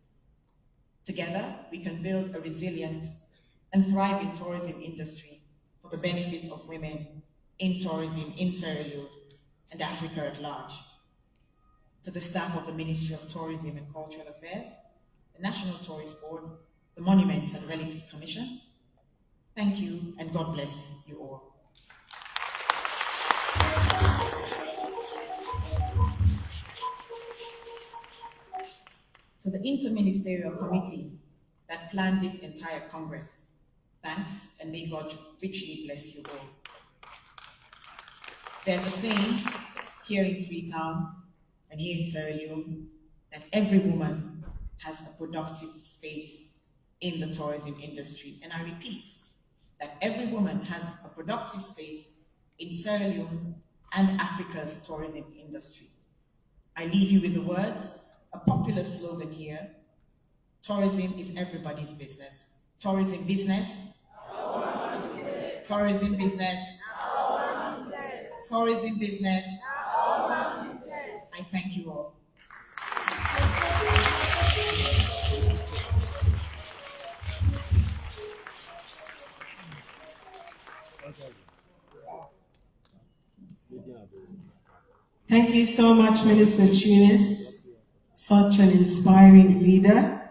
Together, we can build a resilient and thriving tourism industry for the benefit of women in tourism in Sierra Leone and Africa at large. To the staff of the Ministry of Tourism and Cultural Affairs, the National Tourist Board, the Monuments and Relics Commission, thank you and God bless you all. To the Interministerial Committee that planned this entire Congress, thanks, and may God richly bless you all. There's a saying here in Freetown and here in Sierra Leone that every woman has a productive space in the tourism industry. And I repeat, that every woman has a productive space in Sierra Leone and Africa's tourism industry. I leave you with the words, a popular slogan here: tourism is everybody's business. Tourism business. Tourism business. Tourism business. I thank you all. Thank you so much, Minister Tunis. Such an inspiring leader.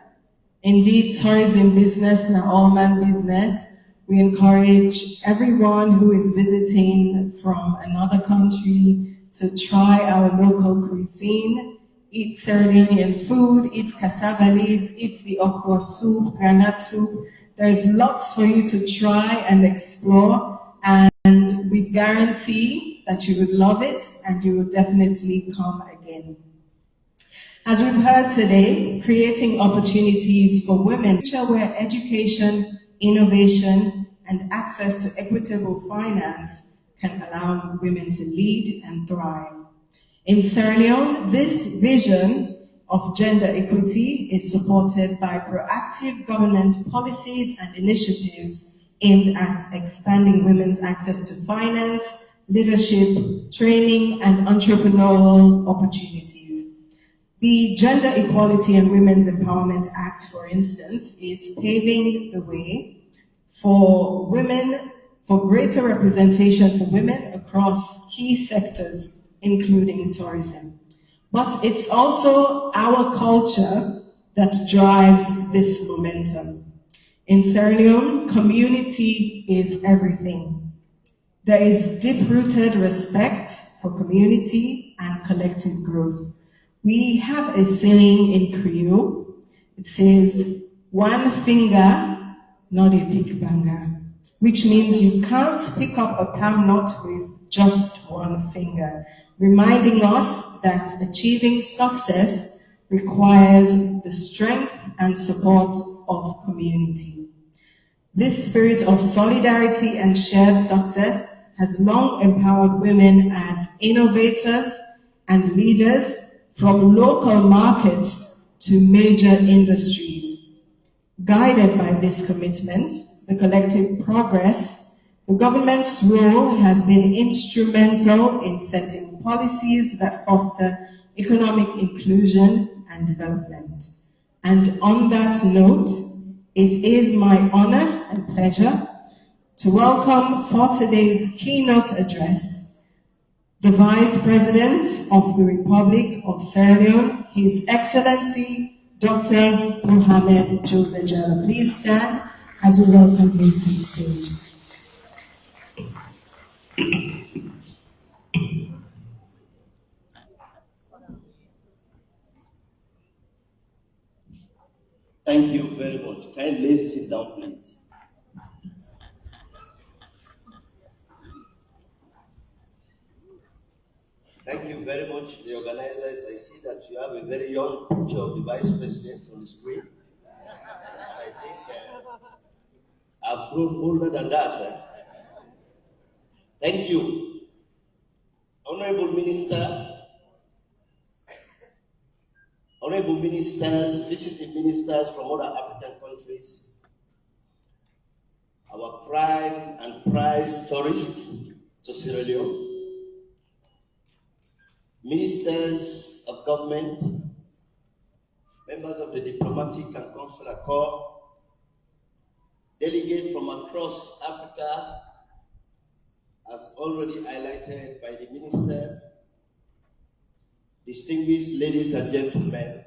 Indeed, tourism business and all-man business. We encourage everyone who is visiting from another country to try our local cuisine, eat Sierra Leonean food, eat cassava leaves, eat the okra soup, granite soup. There's lots for you to try and explore, and we guarantee that you would love it and you will definitely come again. As we've heard today, creating opportunities for women, a future where education, innovation, and access to equitable finance can allow women to lead and thrive. In Sierra Leone, this vision of gender equity is supported by proactive government policies and initiatives aimed at expanding women's access to finance, leadership, training, and entrepreneurial opportunities. The Gender Equality and Women's Empowerment Act, for instance, is paving the way for women, for greater representation for women across key sectors, including tourism. But it's also our culture that drives this momentum. In Sierra Leone, community is everything. There is deep-rooted respect for community and collective growth. We have a saying in Creole. It says, "One finger, not a big banger," which means you can't pick up a palm nut with just one finger, reminding us that achieving success requires the strength and support of community. This spirit of solidarity and shared success has long empowered women as innovators and leaders from local markets to major industries. Guided by this commitment, the collective progress, the government's role has been instrumental in setting policies that foster economic inclusion and development. And on that note, it is my honor and pleasure to welcome for today's keynote address the Vice President of the Republic of Sierra Leone, His Excellency Dr. Mohamed Jodejela. Please stand as we welcome him to the stage. Thank you very much. Kindly sit down, please. Thank you very much, the organizers. I see that you have a very young picture of the Vice President on the screen. And I think I've grown older than that. Thank you. Honorable ministers, visiting ministers from other African countries, our prime and prized tourists to Sierra Leone, ministers of government, members of the diplomatic and consular corps, delegates from across Africa, as already highlighted by the minister, distinguished ladies and gentlemen.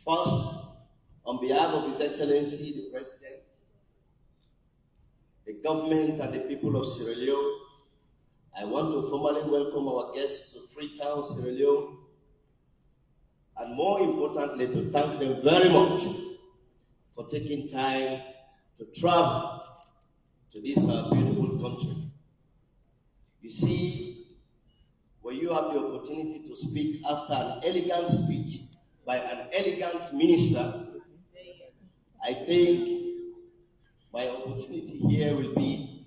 First, on behalf of His Excellency the President, the government and the people of Sierra Leone, I want to formally welcome our guests to Freetown, Sierra Leone, and more importantly, to thank them very much for taking time to travel to this beautiful country. You see, when you have the opportunity to speak after an elegant speech by an elegant minister, I think my opportunity here will be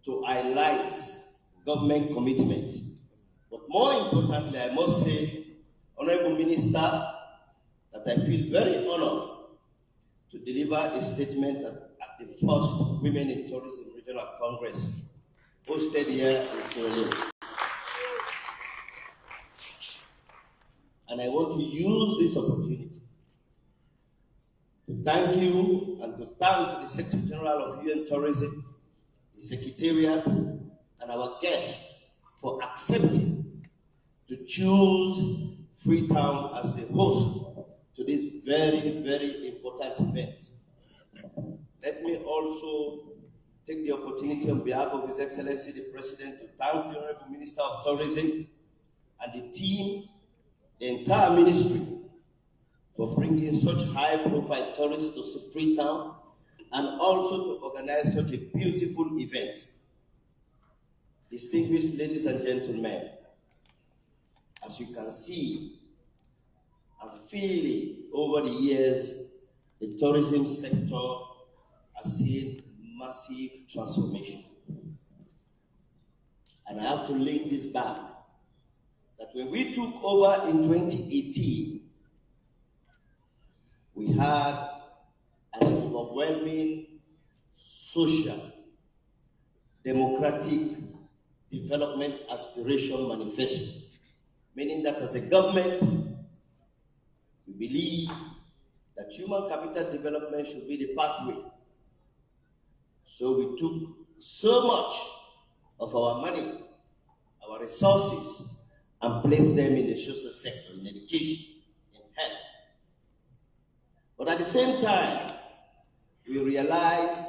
to highlight government commitment. But more importantly, I must say, Honorable Minister, that I feel very honored to deliver a statement at the first Women in Tourism Regional Congress hosted here in Sierra Leone. And I want to use this opportunity to thank you and to thank the Secretary General of UN Tourism, the Secretariat, and our guests for accepting to choose Freetown as the host to this very, very important event. Let me also take the opportunity on behalf of His Excellency the President to thank the Honorable Minister of Tourism and the team, the entire ministry, for bringing such high-profile tourists to Freetown and also to organize such a beautiful event. Distinguished ladies and gentlemen, as you can see and feel over the years, the tourism sector has seen massive transformation. And I have to link this back, that when we took over in 2018, we had an overwhelming social, democratic development aspiration manifesto, meaning that as a government, we believe that human capital development should be the pathway. So we took so much of our money, our resources, and placed them in the social sector, in education, in health. But at the same time, we realized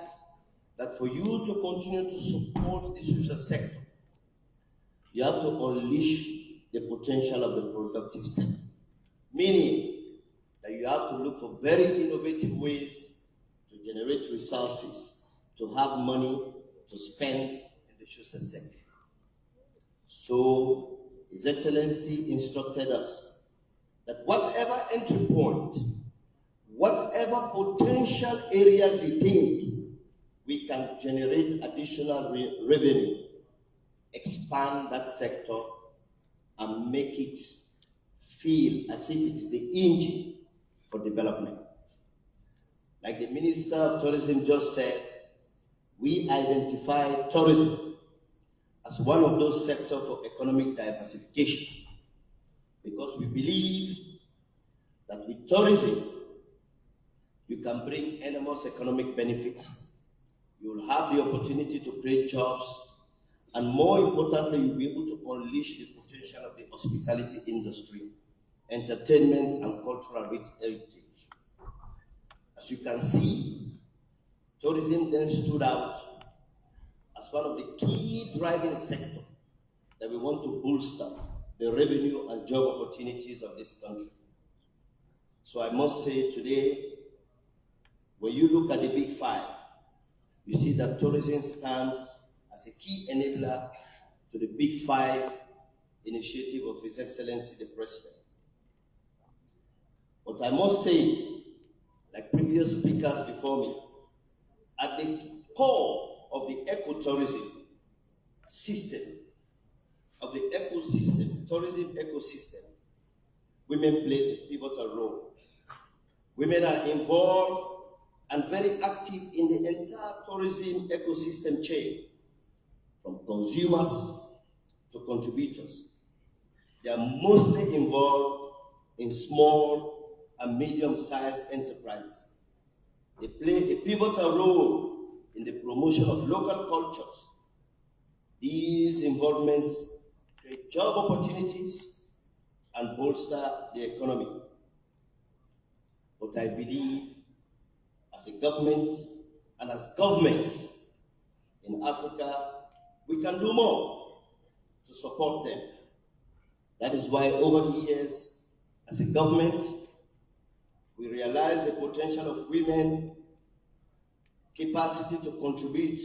that for you to continue to support the social sector, you have to unleash the potential of the productive sector. Meaning that you have to look for very innovative ways to generate resources, to have money to spend in the social sector. So His Excellency instructed us that whatever entry point, whatever potential areas you think we can generate additional revenue, expand that sector and make it feel as if it is the engine for development. Like the Minister of Tourism just said, we identify tourism as one of those sectors for economic diversification, because we believe that with tourism, you can bring enormous economic benefits. You will have the opportunity to create jobs, and more importantly, you'll be able to unleash the potential of the hospitality industry, entertainment, and cultural heritage. As you can see, tourism then stood out as one of the key driving sectors that we want to bolster the revenue and job opportunities of this country. So I must say today, when you look at the Big Five, you see that tourism stands as a key enabler to the Big Five initiative of His Excellency the President. But I must say, like previous speakers before me, at the core of the ecotourism system, of the ecosystem, tourism ecosystem, women plays a pivotal role. Women are involved and very active in the entire tourism ecosystem chain, from consumers to contributors. They are mostly involved in small and medium-sized enterprises. They play a pivotal role in the promotion of local cultures. These involvements create job opportunities and bolster the economy. But I believe as a government and as governments in Africa, we can do more to support them. That is why over the years, as a government, we realize the potential of women, capacity to contribute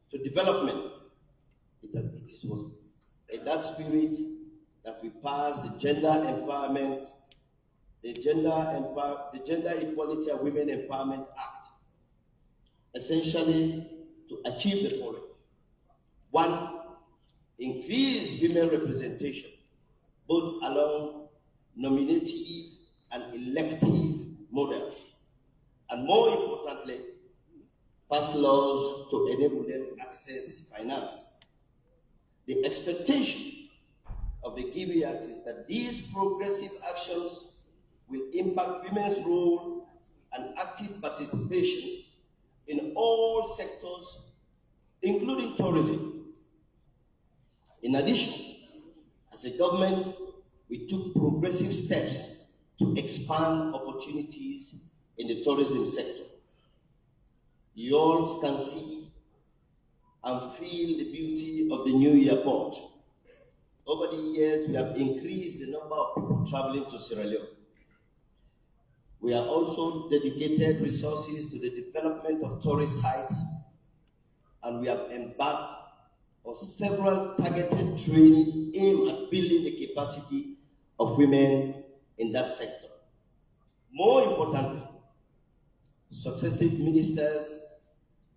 to development. It was in that spirit that we passed the Gender Empowerment, the Gender Equality and Women Empowerment Act, essentially to achieve the following. One, increase women representation, both along nominative and elective models, and more importantly, pass laws to enable them access finance. The expectation of the Kiwi Act is that these progressive actions will impact women's role and active participation in all sectors, including tourism. In addition, as a government, we took progressive steps to expand opportunities in the tourism sector. You all can see and feel the beauty of the new airport. Over the years, we have increased the number of people traveling to Sierra Leone. We have also dedicated resources to the development of tourist sites, and we have embarked on several targeted training aimed at building the capacity of women in that sector. More importantly, successive ministers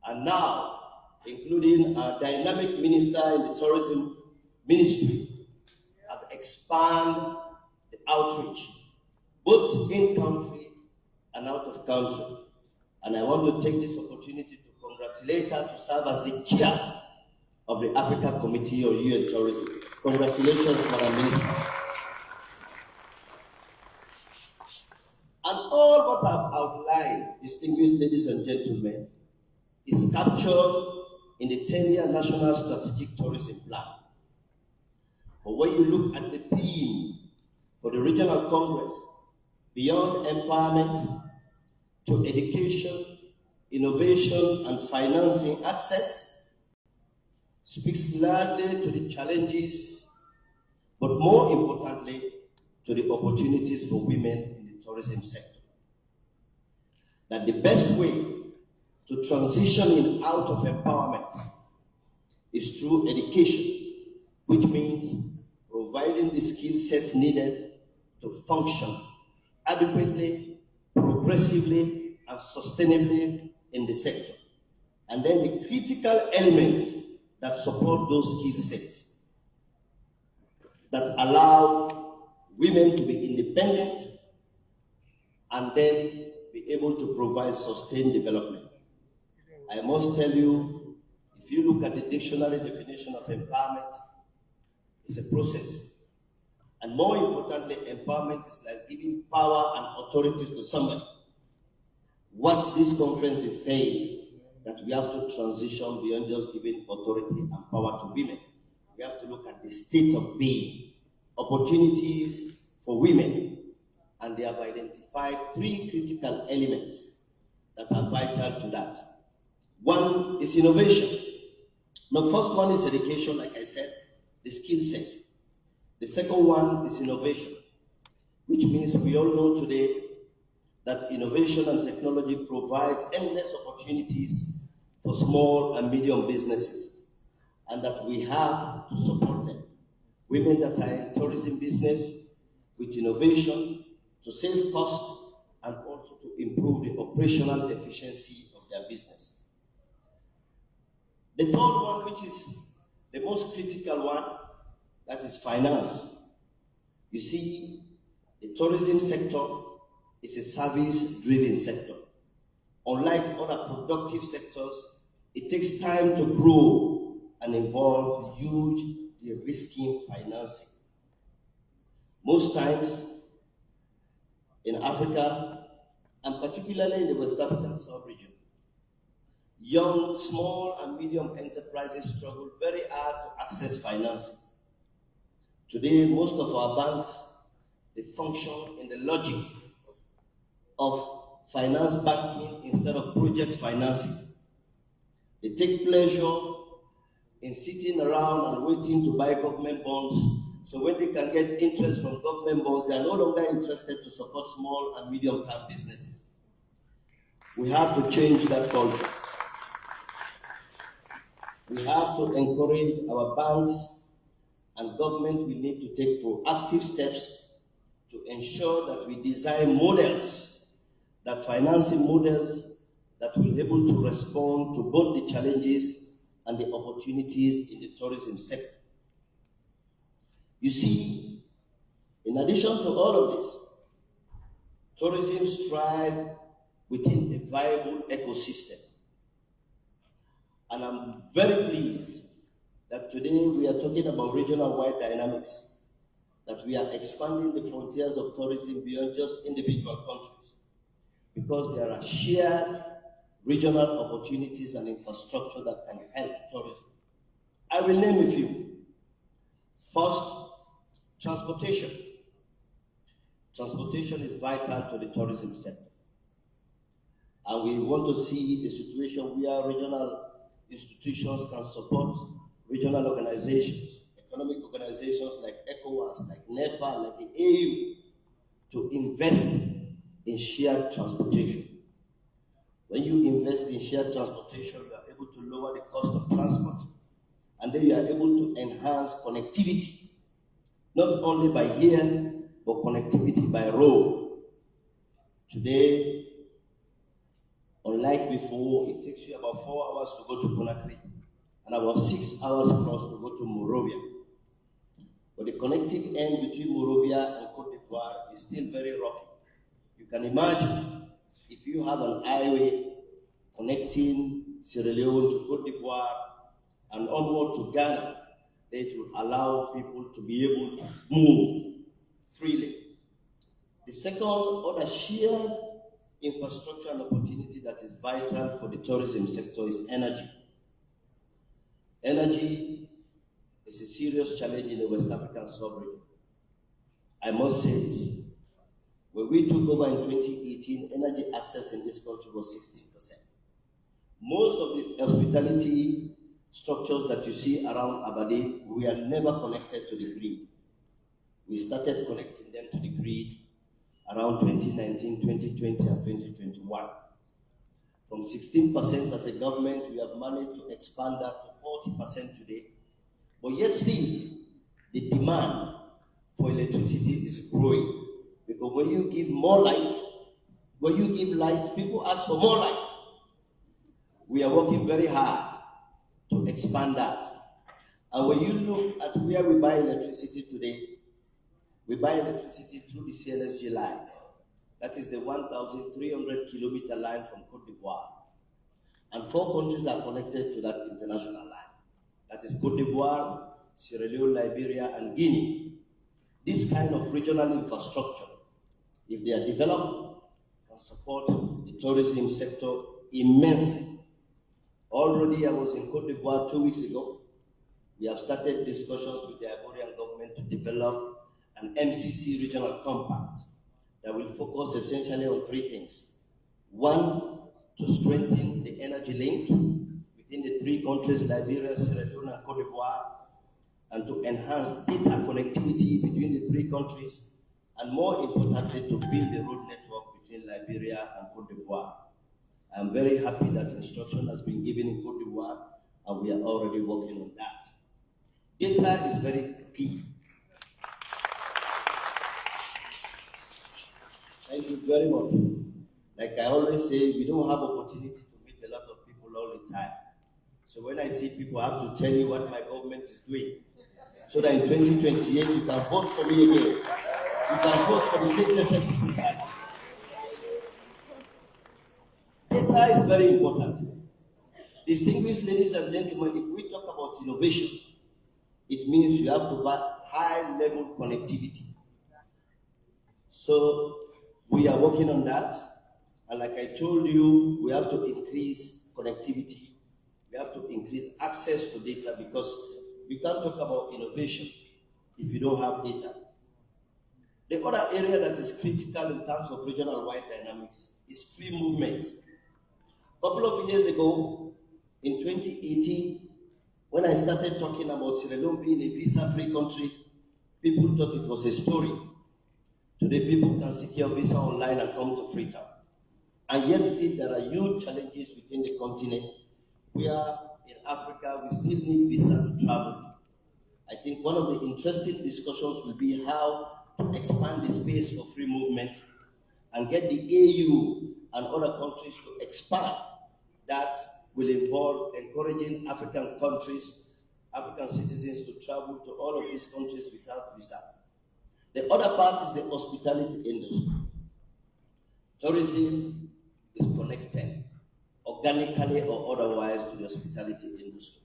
are now, including our dynamic minister in the tourism ministry, have expanded the outreach, both in country and out of country. And I want to take this opportunity to congratulate her to serve as the chair of the Africa Committee on UN Tourism. Congratulations, Madam Minister. And all what I've outlined, distinguished ladies and gentlemen, is captured in the 10-year National Strategic Tourism Plan. But when you look at the theme for the Regional Congress, beyond empowerment to education, innovation, and financing access, speaks largely to the challenges, but more importantly, to the opportunities for women in the tourism sector. That the best way to transition out of empowerment is through education, which means providing the skill sets needed to function adequately, progressively, and sustainably in the sector. And then the critical elements that support those skill sets that allow women to be independent and then be able to provide sustained development. I must tell you, if you look at the dictionary definition of empowerment, it's a process. And more importantly, empowerment is like giving power and authorities to somebody. What this conference is saying, that we have to transition beyond just giving authority and power to women. We have to look at the state of being, opportunities for women, and they have identified 3 critical elements that are vital to that. One is innovation. The first one is education, like I said, the skill set. The second one is innovation, which means we all know today that innovation and technology provides endless opportunities for small and medium businesses, and that we have to support them. Women that are in tourism business with innovation to save costs and also to improve the operational efficiency of their business. The third one, which is the most critical one, that is finance. You see, the tourism sector is a service-driven sector. Unlike other productive sectors, it takes time to grow and involve huge de-risking financing. Most times in Africa, and particularly in the West African sub-region, young, small, and medium enterprises struggle very hard to access financing. Today, most of our banks, they function in the logic of finance banking instead of project financing. They take pleasure in sitting around and waiting to buy government bonds. So when they can get interest from government bonds, they are no longer interested to support small and medium-term businesses. We have to change that culture. We have to encourage our banks, and government will need to take proactive steps to ensure that we design models, that financing models that will be able to respond to both the challenges and the opportunities in the tourism sector. You see, in addition to all of this, tourism strives within a viable ecosystem. And I'm very pleased that today we are talking about regional-wide dynamics, that we are expanding the frontiers of tourism beyond just individual countries, because there are shared regional opportunities and infrastructure that can help tourism. I will name a few. First, transportation. Transportation is vital to the tourism sector. And we want to see a situation where regional institutions can support regional organizations, economic organizations like ECOWAS, like NEPA, like the AU, to invest in shared transportation. When you invest in shared transportation, you are able to lower the cost of transport, and then you are able to enhance connectivity, not only by air, but connectivity by road. Today, unlike before, it takes you about 4 hours to go to Conakry and about 6 hours plus to go to Monrovia. But the connecting end between Monrovia and Cote d'Ivoire is still very rocky. You can imagine if you have an highway connecting Sierra Leone to Cote d'Ivoire and onward to Ghana, it will allow people to be able to move freely. The second other shared infrastructure and opportunity that is vital for the tourism sector is energy. Energy is a serious challenge in the West African sub-region. I must say this. When we took over in 2018, energy access in this country was 16%. Most of the hospitality structures that you see around Aberdeen, we are never connected to the grid. We started connecting them to the grid around 2019, 2020, and 2021. From 16% as a government, we have managed to expand that to 40% today. But yet still, the demand for electricity is growing. Because when you give more light, when you give light, people ask for more light. We are working very hard to expand that. And when you look at where we buy electricity today, we buy electricity through the CLSG line. That is the 1,300 kilometer line from Cote d'Ivoire. And 4 countries are connected to that international line. That is Cote d'Ivoire, Sierra Leone, Liberia, and Guinea. This kind of regional infrastructure, if they are developed, can support the tourism sector immensely. Already I was in Cote d'Ivoire 2 weeks ago. We have started discussions with the Ivorian government to develop an MCC regional compact that will focus essentially on 3 things. 1, to strengthen the energy link between the 3 countries, Liberia, Sierra Leone, and Cote d'Ivoire, and to enhance data connectivity between the 3 countries, and more importantly, to build the road network between Liberia and Cote d'Ivoire. I'm very happy that instruction has been given in Cote d'Ivoire, and we are already working on that. Data is very key. Thank you very much. Like I always say, we don't have opportunity to meet a lot of people all the time. So when I see people, I have to tell you what my government is doing. So that in 2028, you can vote for me again. You can vote for the latest expertise. Data is very important. Distinguished ladies and gentlemen, if we talk about innovation, it means you have to have high-level connectivity. So we are working on that. And like I told you, we have to increase connectivity. We have to increase access to data, because we can't talk about innovation if you don't have data. The other area that is critical in terms of regional-wide dynamics is free movement. A couple of years ago, in 2018, when I started talking about Sierra Leone being a visa-free country, people thought it was a story. Today, people can secure visa online and come to Freetown. And yet still, there are huge challenges within the continent where in Africa, we still need visa to travel. I think one of the interesting discussions will be how to expand the space for free movement and get the AU and other countries to expand. That will involve encouraging African countries, African citizens to travel to all of these countries without visa. The other part is the hospitality industry. Tourism is connected, organically or otherwise, to the hospitality industry.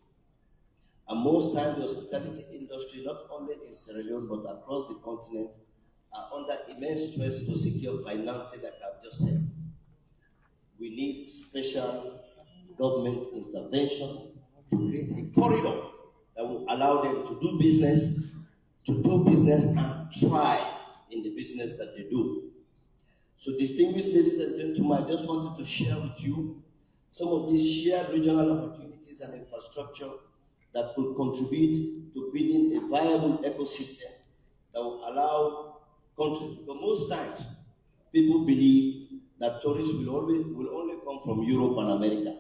And most times the hospitality industry, not only in Sierra Leone but across the continent, are under immense stress to secure financing, like I've just said. We need special government intervention to create a corridor that will allow them to do business and thrive in the business that they do. So distinguished ladies and gentlemen, I just wanted to share with you some of these shared regional opportunities and infrastructure that will contribute to building a viable ecosystem that will allow countries. But most times, people believe that tourists will only come from Europe and America.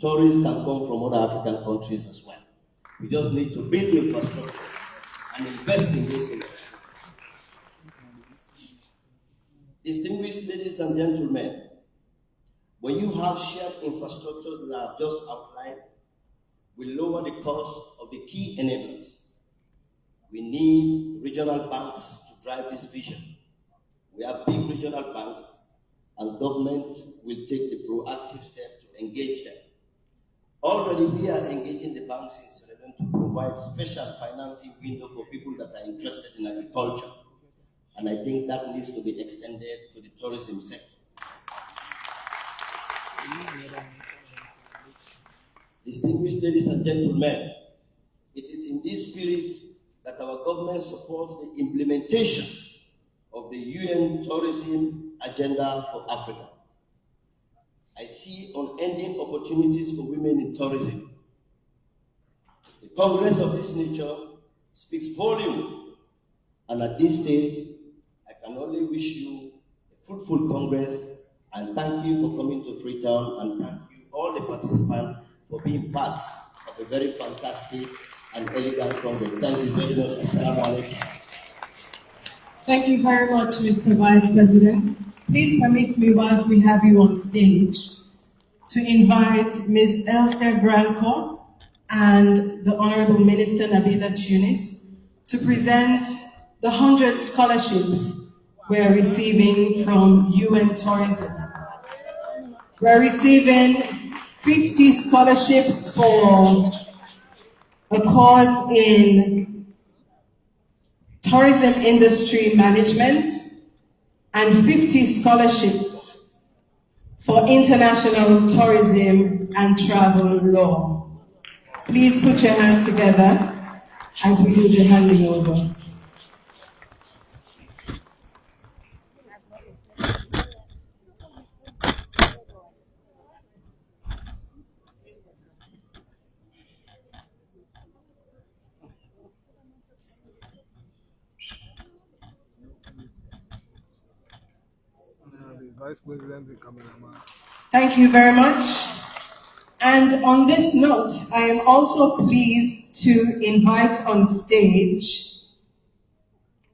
Tourists can come from other African countries as well. We just need to build infrastructure and invest in those infrastructure. Distinguished ladies and gentlemen, when you have shared infrastructures that I've just outlined, we lower the cost of the key enablers. We need regional banks to drive this vision. We have big regional banks, and government will take the proactive step to engage them. Already, we are engaging the banks in Sierra Leone to provide special financing window for people that are interested in agriculture. And I think that needs to be extended to the tourism sector. Distinguished ladies and gentlemen, it is in this spirit that our government supports the implementation of the UN Tourism Agenda for Africa. I see unending opportunities for women in tourism. The Congress of this nature speaks volume, and at this stage, I can only wish you a fruitful Congress, and thank you for coming to Freetown, and thank you all the participants for being part of a very fantastic and elegant Congress. Thank you very much. Assalamu alaikum. Thank you very much, Mr. Vice President. Please permit me, whilst we have you on stage, to invite Ms. Elster Granco and the Honorable Minister Nabila Tunis to present the 100 scholarships we're receiving from UN Tourism. We're receiving 50 scholarships for a course in tourism industry management and 50 scholarships for international tourism and travel law. Please put your hands together as we do the handing over. Vice President, the cameraman. Thank you very much. And on this note, I am also pleased to invite on stage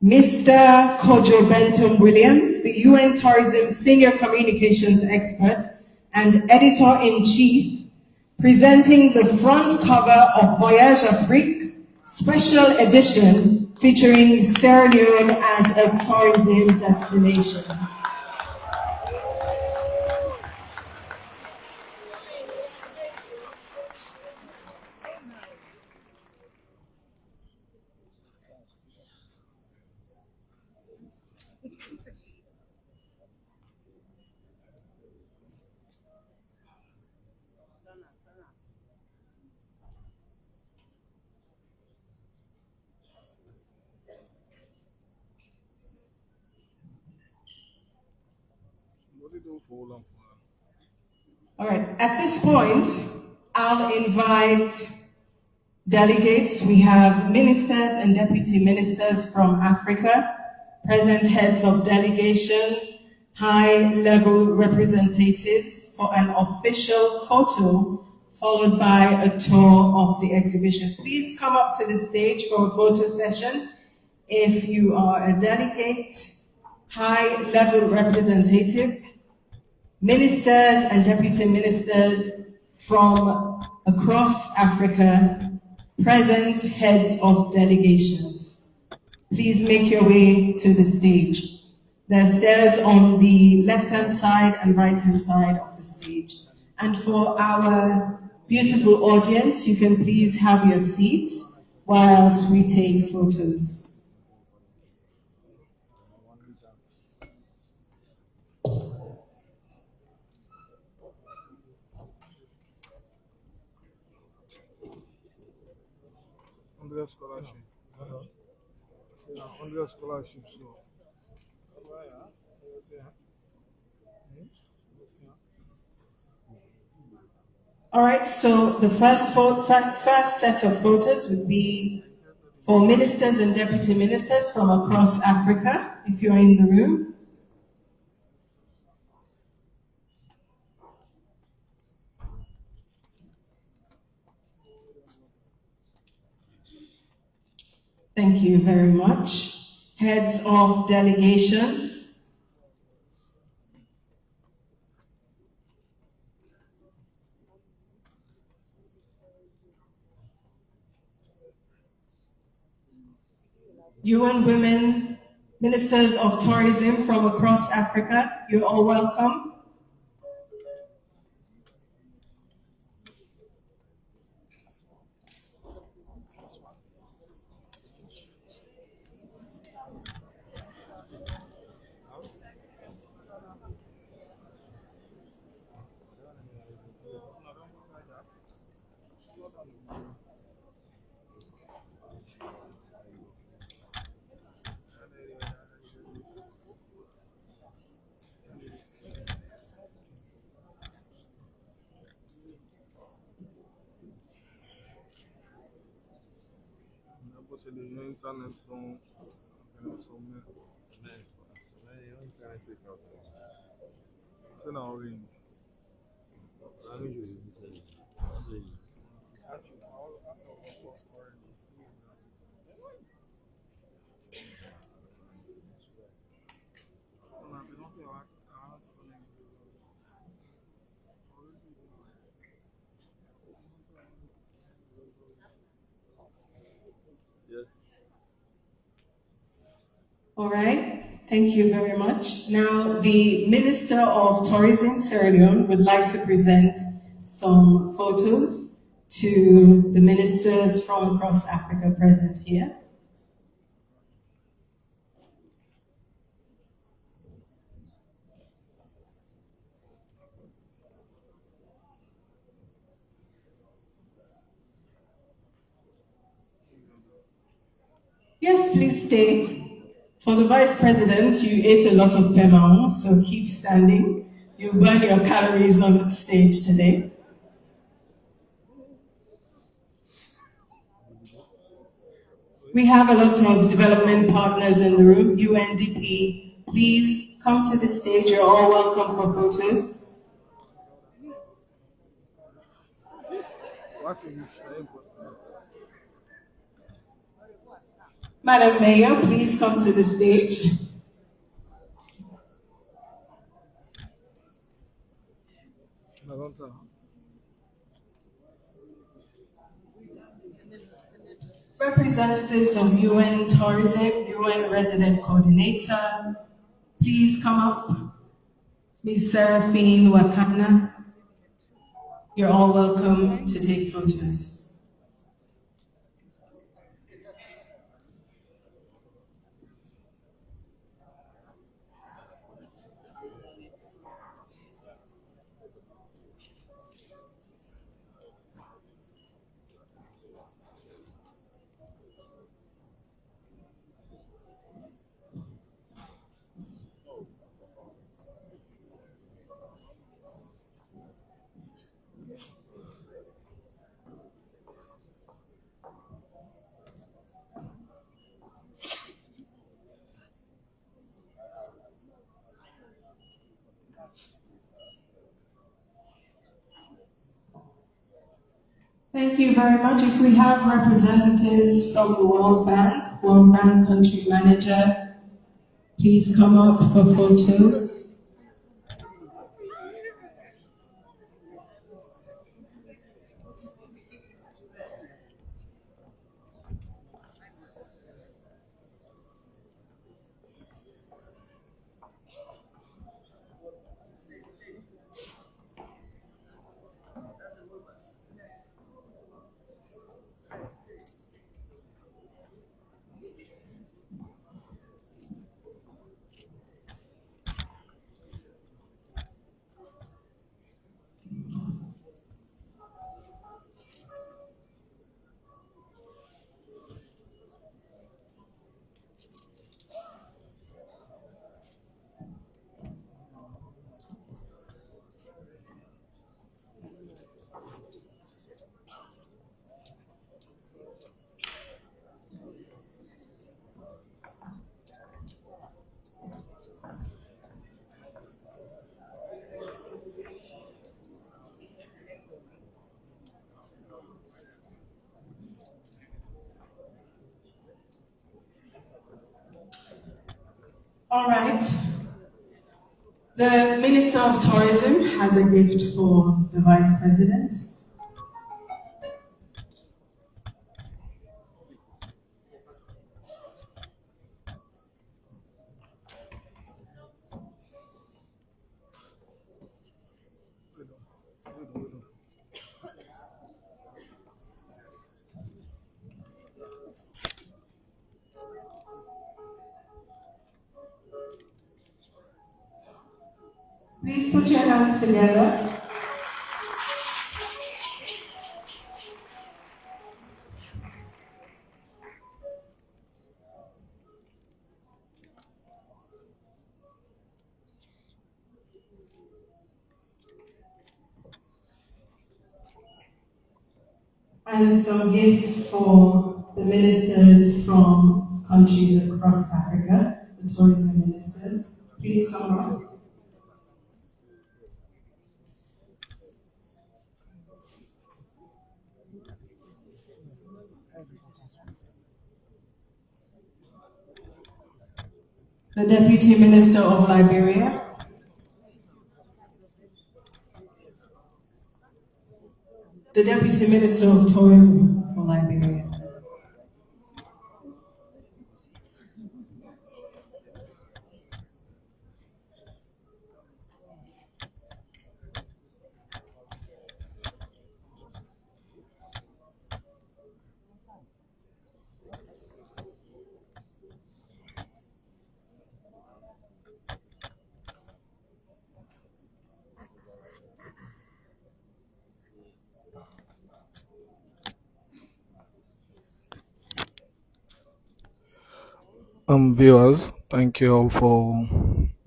Mr. Kojo Benton Williams, the UN Tourism Senior Communications Expert and Editor-in-Chief, presenting the front cover of Voyage Afrique, special edition featuring Sierra Leone as a tourism destination. All right, at this point, I'll invite delegates. We have ministers and deputy ministers from Africa, present heads of delegations, high-level representatives for an official photo, followed by a tour of the exhibition. Please come up to the stage for a photo session. If you are a delegate, high-level representative, ministers and deputy ministers from across Africa, present heads of delegations. Please make your way to the stage. There are stairs on the left-hand side and right-hand side of the stage. And for our beautiful audience, you can please have your seats whilst we take photos. Scholarship. 100 scholarships. So. All right, so the first set of photos would be for ministers and deputy ministers from across Africa, if you're in the room. Thank you very much. Heads of delegations. UN Women, Ministers of Tourism from across Africa, you're all welcome. Depois ele não entra nesse som, você não, Ring. All right, thank you very much. Now, the Minister of Tourism, Sierra Leone, would like to present some photos to the ministers from across Africa present here. Yes, please stay. For the Vice President, you ate a lot of pemaon, so keep standing. You burn your calories on the stage today. We have a lot of development partners in the room. UNDP, please come to the stage. You're all welcome for photos. Madam Mayor, please come to the stage. Representatives of UN Tourism, UN Resident Coordinator, please come up. Ms. Seraphine Wakana, you're all welcome to take photos. Thank you very much. If we have representatives from the World Bank Country Manager, please come up for photos. All right. The Minister of Tourism has a gift for the Vice President. Please put your hands together. And some gifts for the ministers from countries across Africa, the tourism ministers. Please come up. The Deputy Minister of Liberia. The Deputy Minister of Tourism for Liberia. Viewers, thank you all for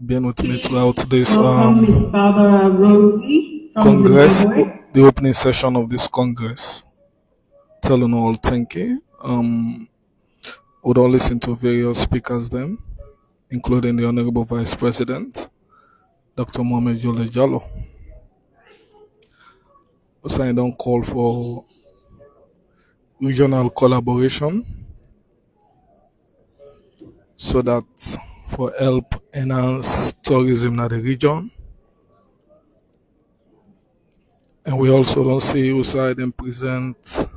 being with me throughout this Welcome Miss Barbara Rosie from Congress, Zimbabwe. the opening session of this Congress. Telling all thank you. Would all listen to various speakers then, including the Honorable Vice President, Dr. Mohamed Jole Jallo. Also, I don't call for regional collaboration so that for help enhance tourism in the region. And we also don't see outside and present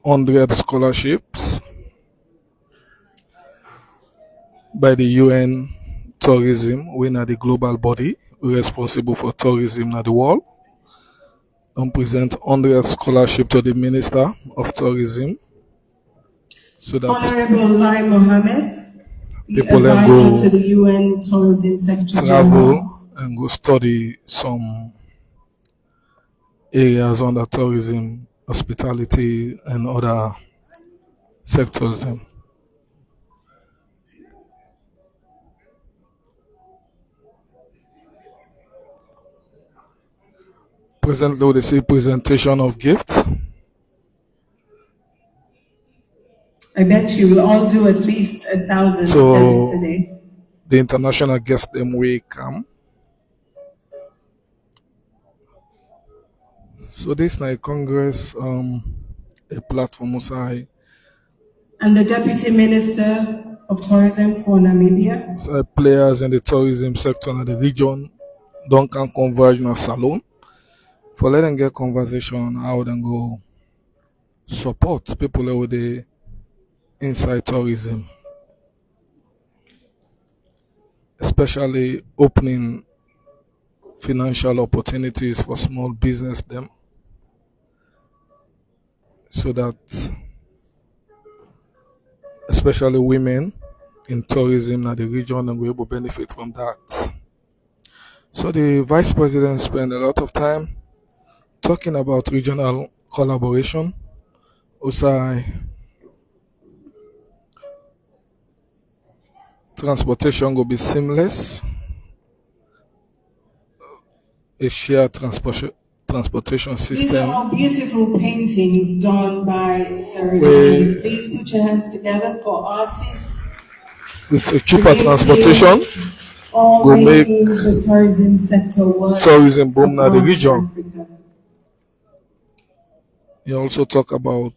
100 scholarships by the UN Tourism, we are the global body responsible for tourism in the world. And present 100 scholarship to the Minister of Tourism so that Honorable Lai Mohammed, the people can advisor go to the UN Tourism Secretary travel General. and go study some areas under tourism, hospitality, and other sectors. Then. Presently, we see presentation of gifts. I bet you will all do at least 1,000 steps today. The international guests them will come. So this night Congress, a platform side. And the Deputy Minister of Tourism for Namibia. So players in the tourism sector in the region don't can converge in a salon. For let them get conversation on how they go support people with the inside tourism. Especially opening financial opportunities for small business them. So that especially women in tourism in the region and we able to benefit from that. So the Vice President spent a lot of time talking about regional collaboration. Also, transportation will be seamless. A shared transportation system. These are all beautiful paintings done by Leone. Please put your hands together for artists. With a cheaper transportation, will make the tourism sector work. Tourism boom in the region. Africa. He also talk about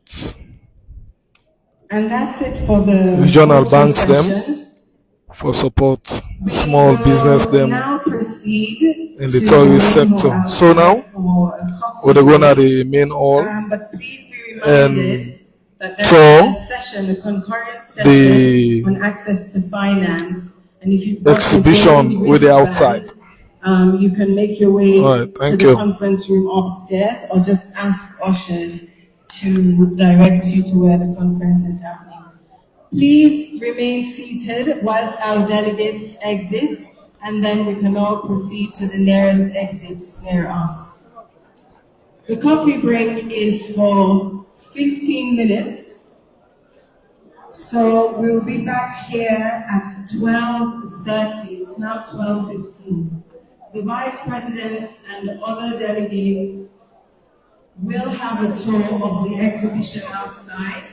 And that's it for the regional photo banks them session. for support We small business will them now proceed in the to tourist go sector. So now outside for a coffee we're going to break. the main hall But please be and reminded that there tour is a session, a concurrent the session on access to finance. And if you've got your exhibition gold with the outside. wristband, you can make your way All right, to thank the you. conference room upstairs, or just ask ushers to direct you to where the conference is happening. Please remain seated whilst our delegates exit, and then we can all proceed to the nearest exits near us. The coffee break is for 15 minutes, so we'll be back here at 12:30. It's now 12:15. The vice presidents and other delegates will have a tour of the exhibition outside.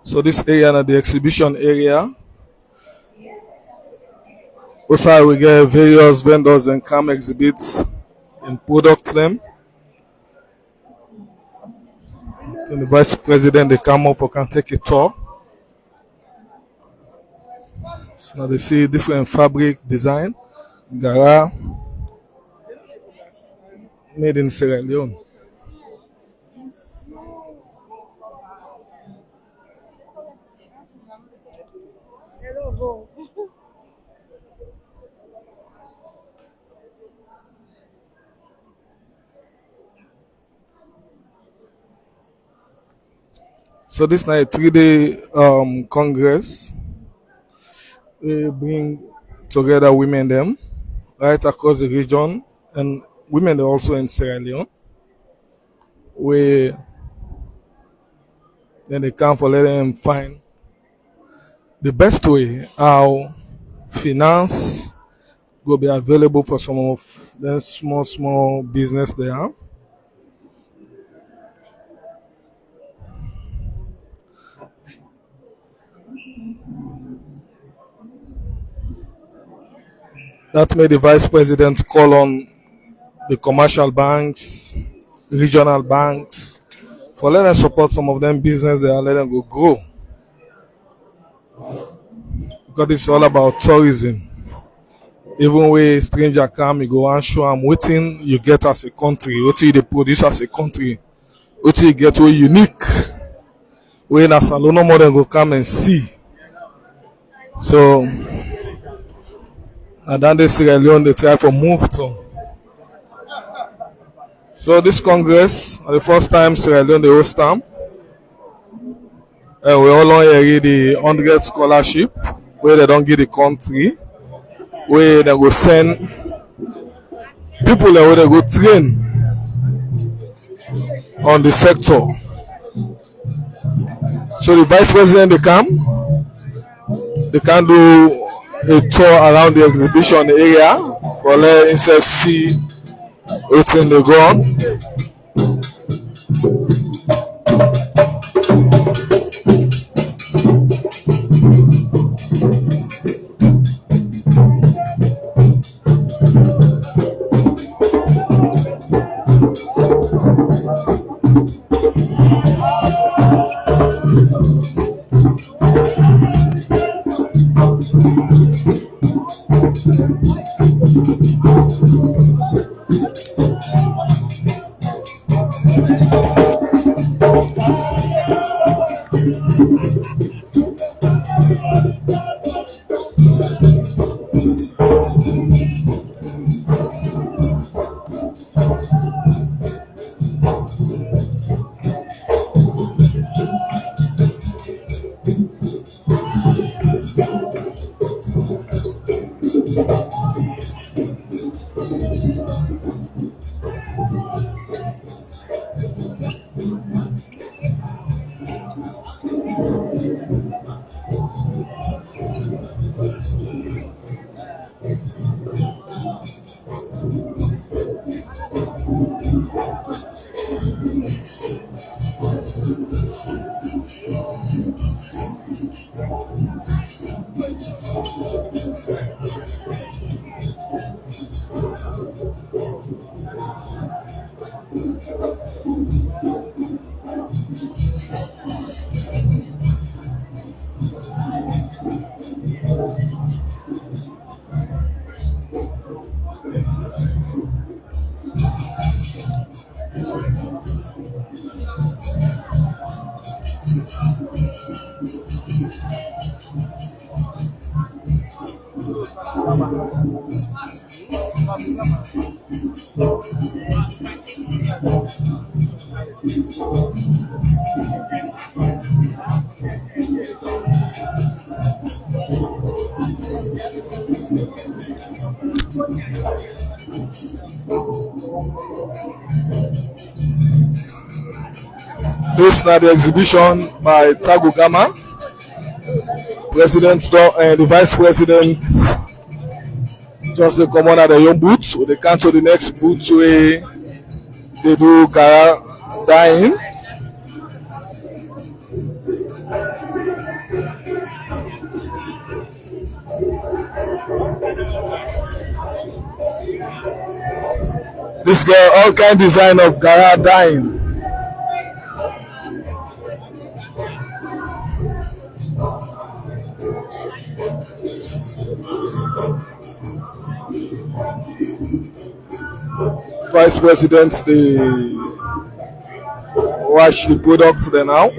So this area is the exhibition area. Also, we get various vendors and come exhibits and products them. So the vice president they come up for can take a tour. So now they see different fabric design, Gara, made in Sierra Leone. So this night 3-day congress. We bring together women them right across the region, and women are also in Sierra Leone. We then they come for let them find the best way how finance will be available for some of the small business they have. That made the vice president call on the commercial banks, regional banks, for let them support some of them business they are let them go grow. Because it's all about tourism. Even when stranger come, you go and show them what you get as a country, what you produce as a country, what you get what unique. When a salon more than go come and see. So and then the Sierra Leone they try for move to. So this Congress, the first time Sierra Leone they host them. We all already the 100 scholarship where they don't give the country, where they go send people where they go train on the sector. So the vice president they can do a tour around the exhibition area for let himself see what's in the ground. This is the exhibition by Tagugama, President and the Vice President. Just the common at the young booth, so they cancel the next booth where they do Gara dying. This girl, all kind design of Gara dying. Vice President, they watch the products there now.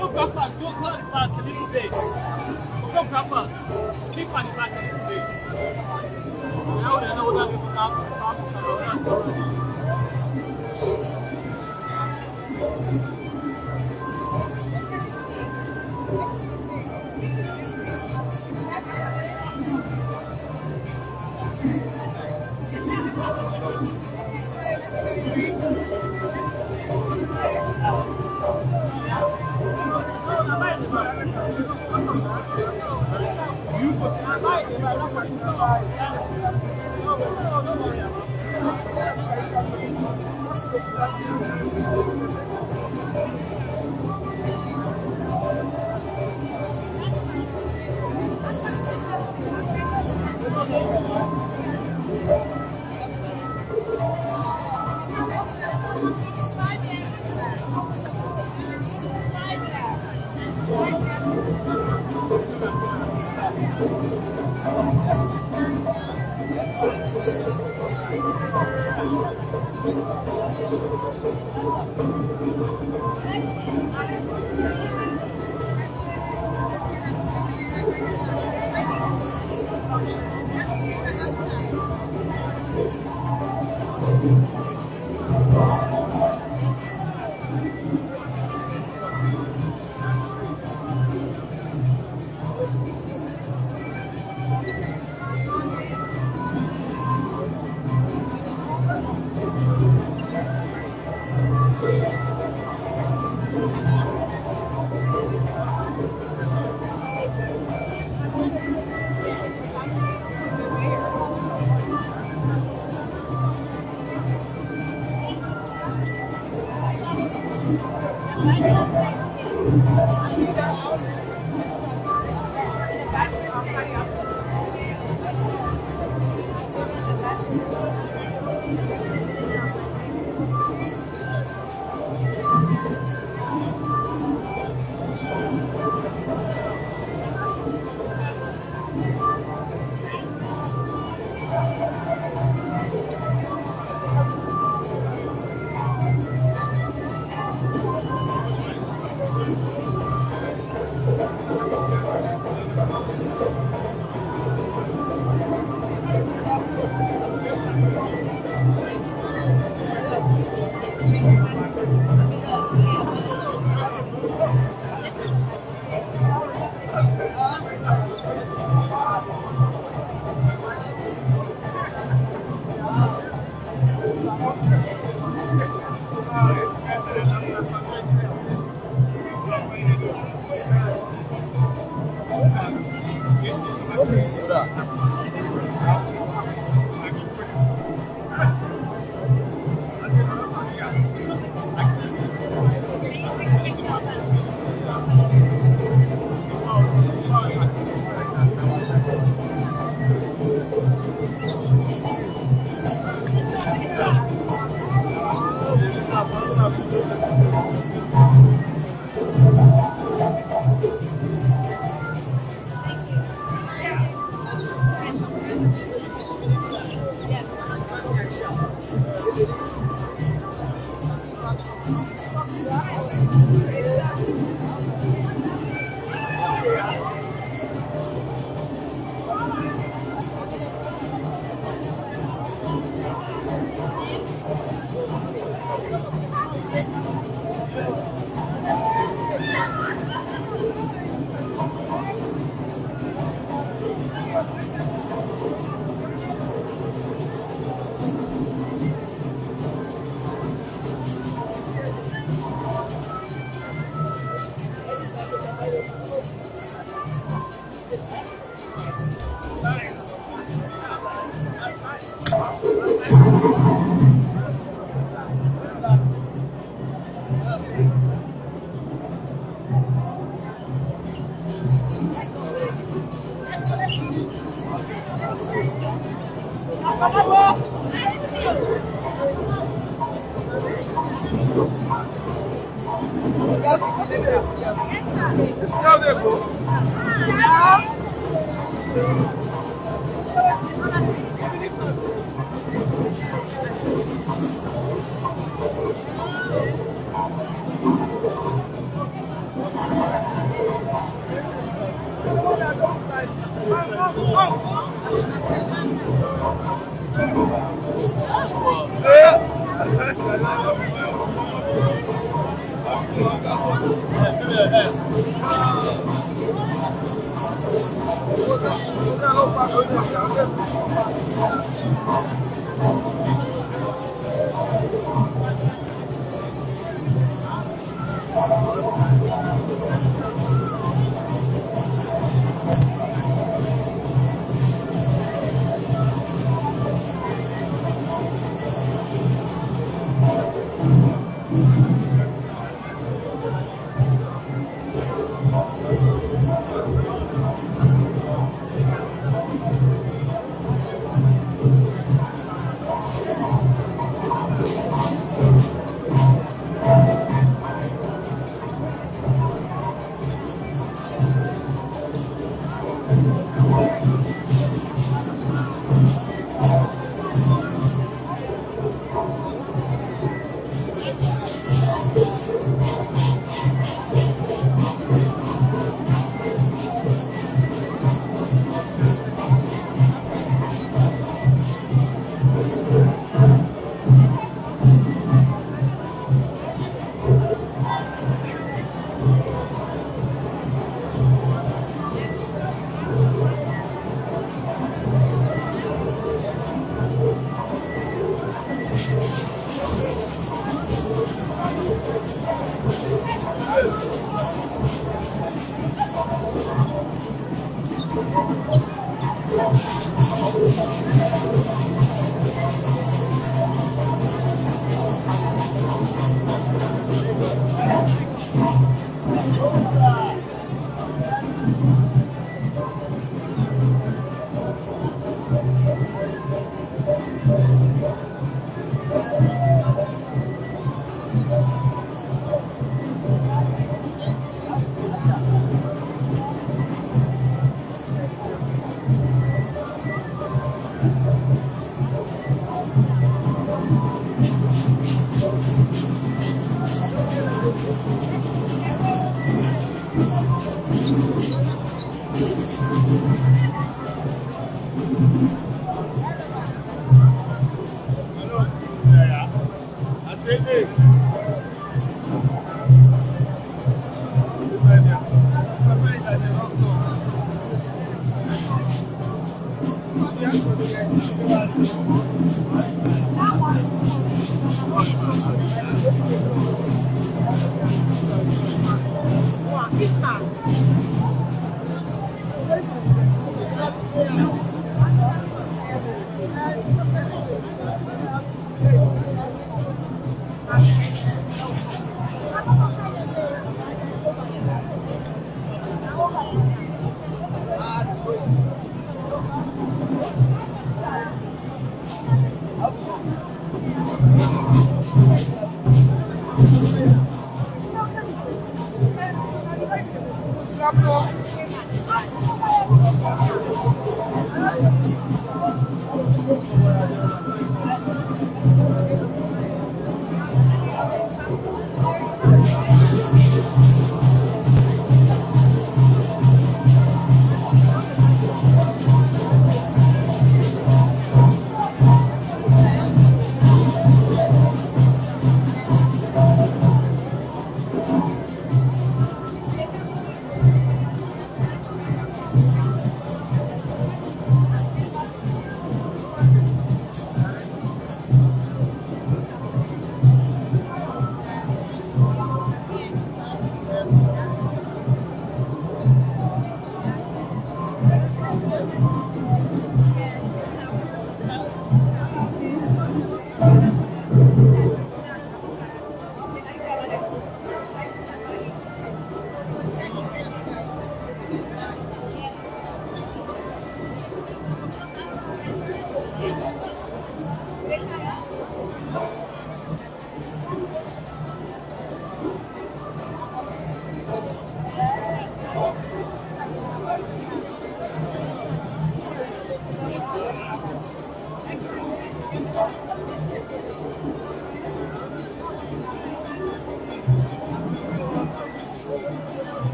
Photographers, don't go at the back a little bit. Photographers, keep at the back a little bit. Now they know that people have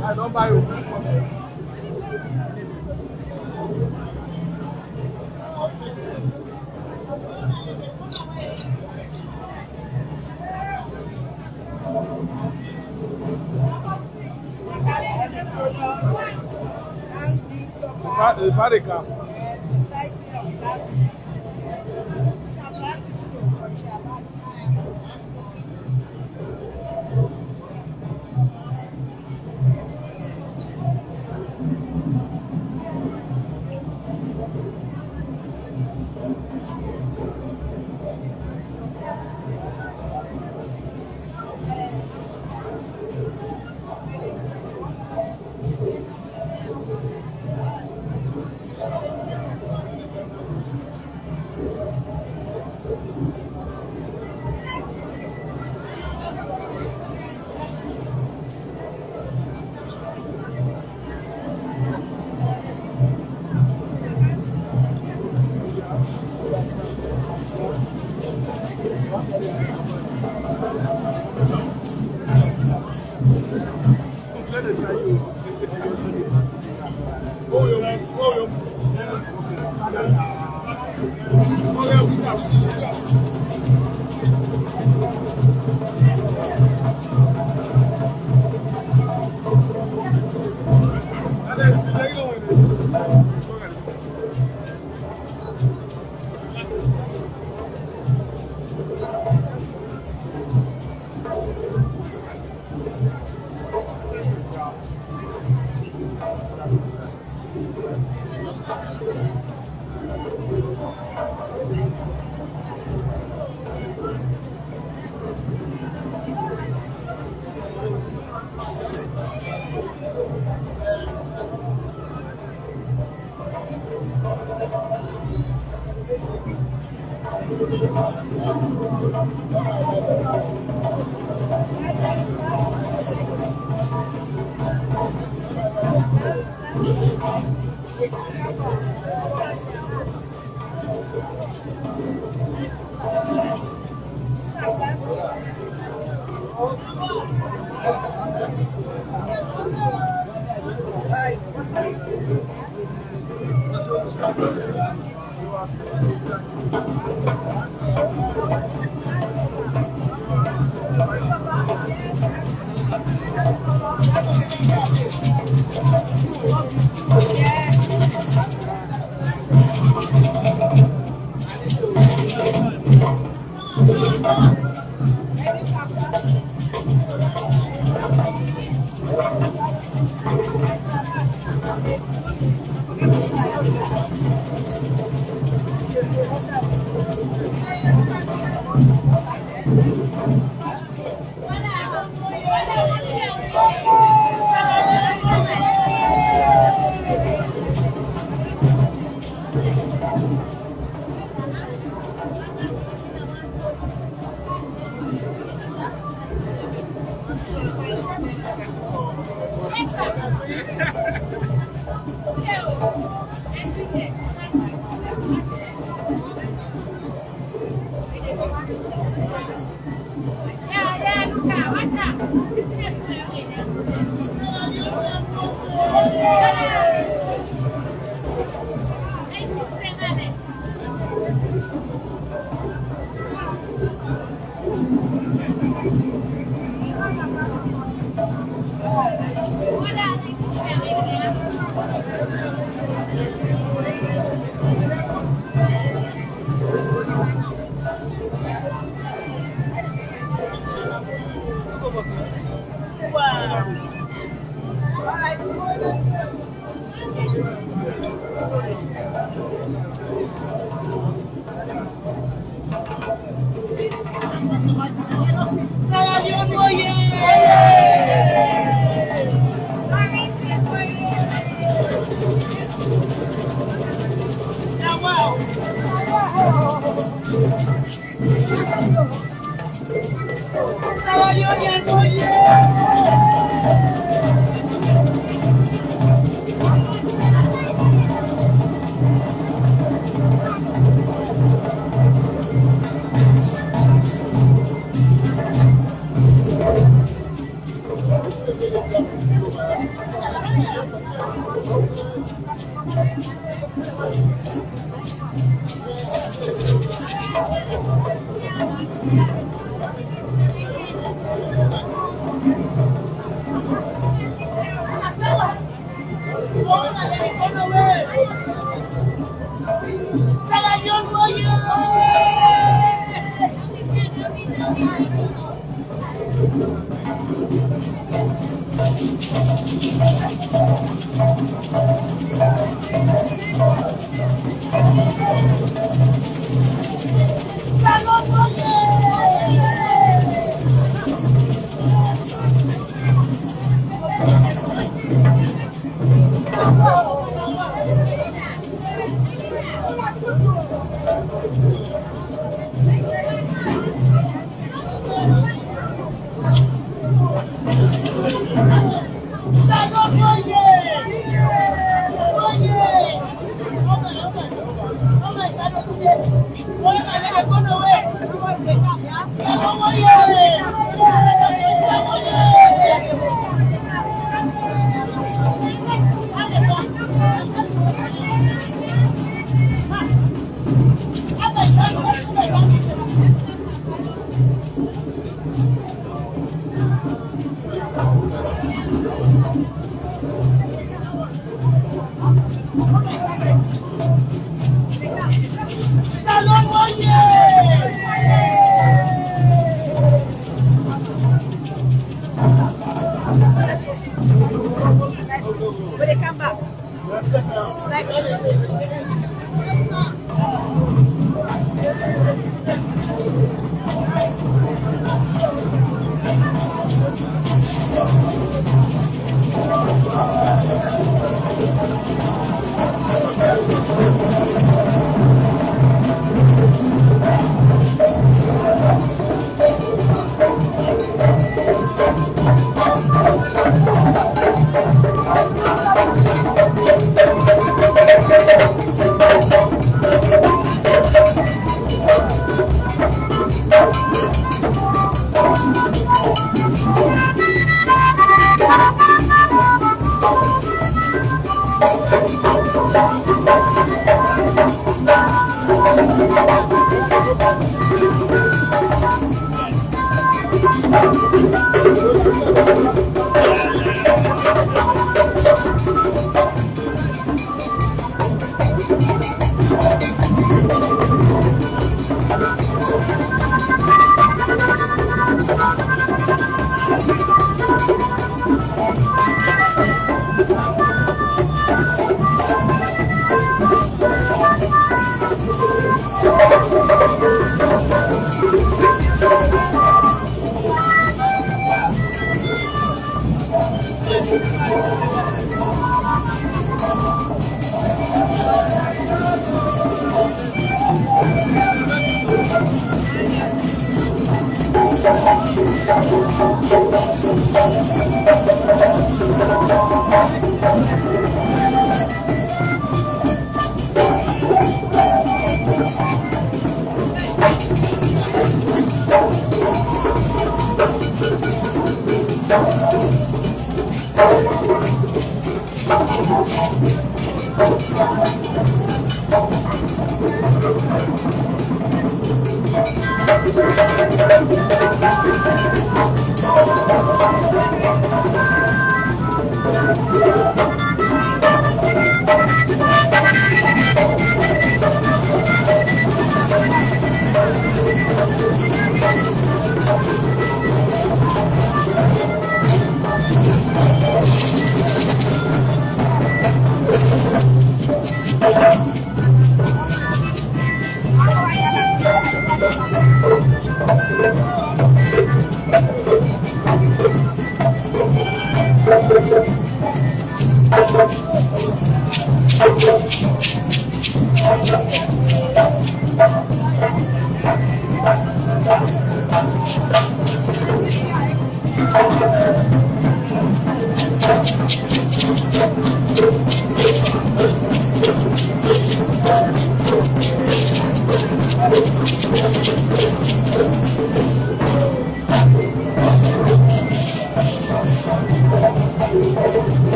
I don't buy you. The party come.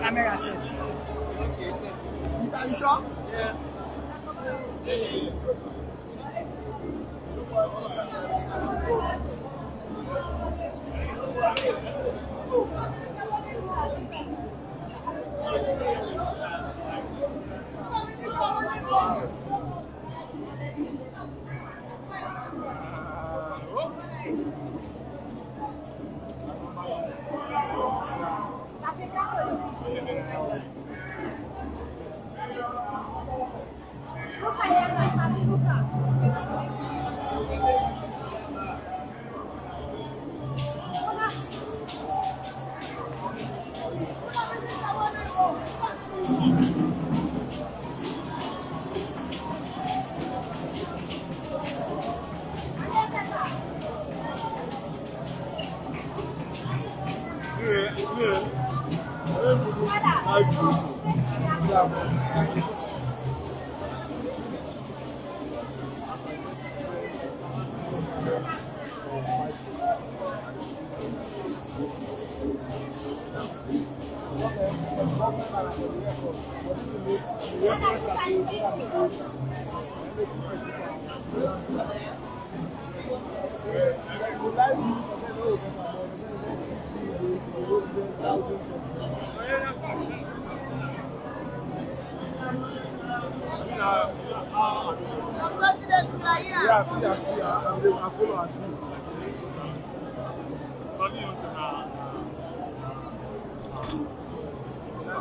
Camera sets. Are you sure?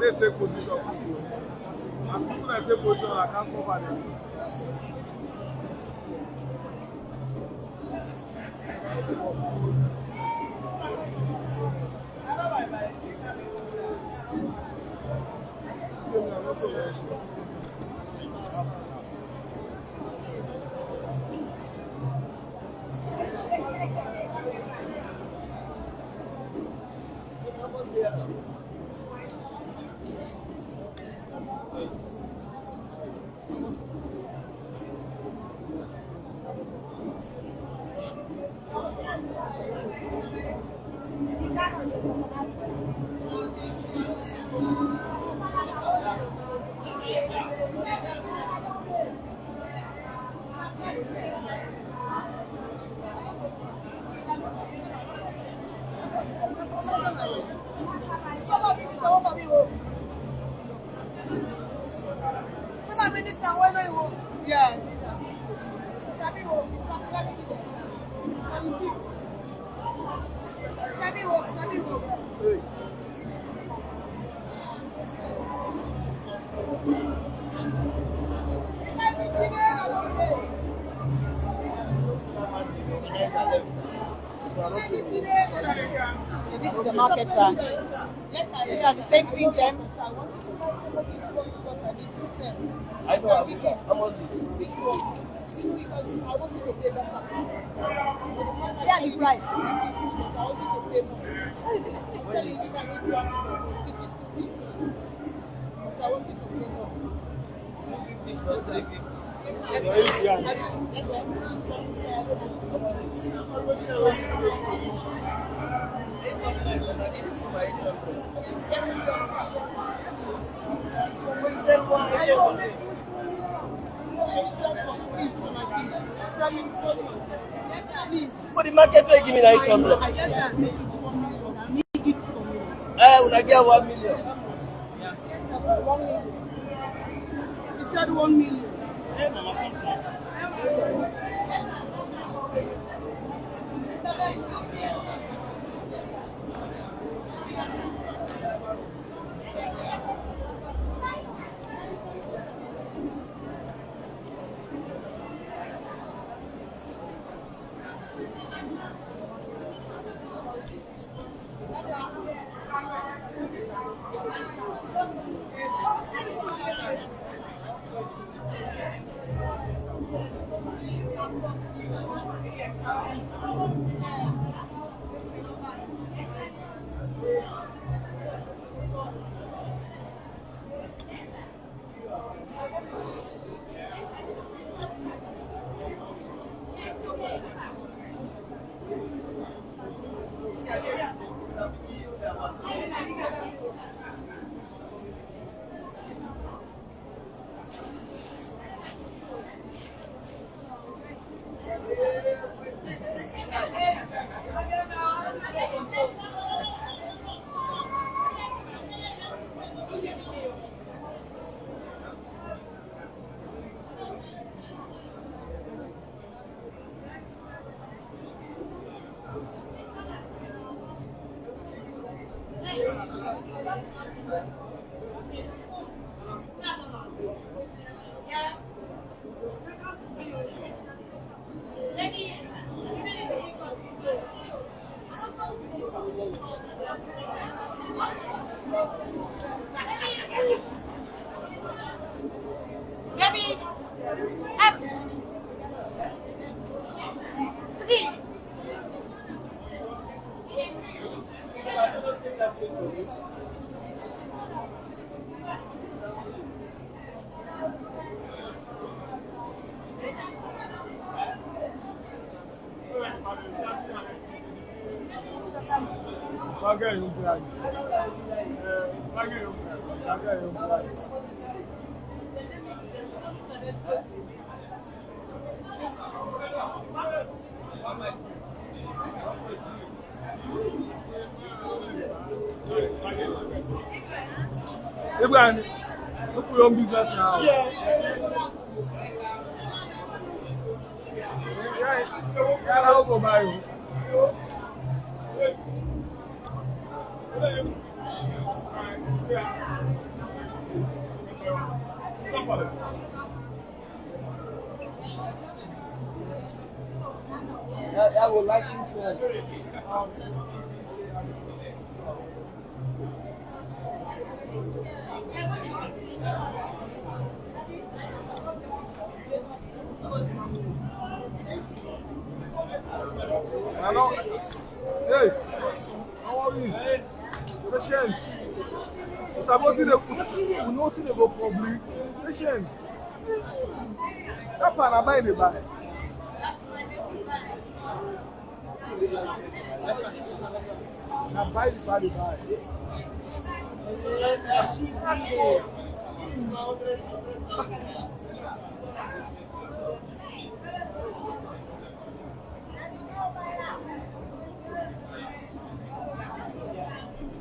Let's take position. As people that take position, I can't cover them. This is the market, sir. Yes, sir. These are the same things, them. I know how much is This one. I want you to pay better. Yeah, the price. I want you to pay more. I'm telling you, this is 250. So I want you to pay more. 350. Yes, sir. Yes, sir. For the market, they give me 800. When I get 1 million. He said 1 million. Abraham, look your own business now. Yeah, I'll go buy you. I would like you said. Hello. Hey, how are you? Patient. Saboting the we noting the go probably. Patient. That pan I buy the buy. I buy the buy.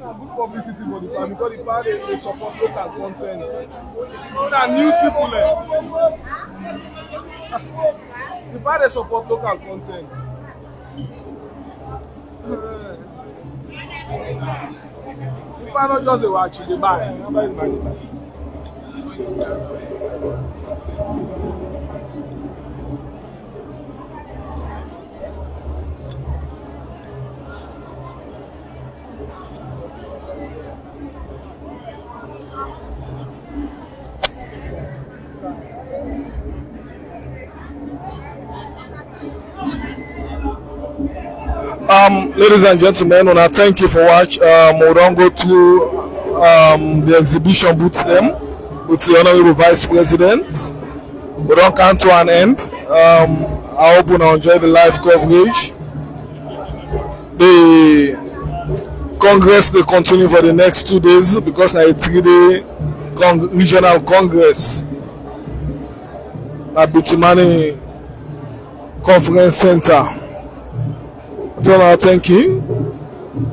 Good publicity for the party because the party they support local content. Now news people the party support local content. The party not just a watch, they buy. Ladies and gentlemen, I thank you for watching. We don't go to the exhibition booth them with the Honorable Vice President. We don't come to an end. I hope you enjoy the live coverage. The Congress they continue for the next 2 days because it's a 3-day regional Congress at Butimani Conference Center. So now thank you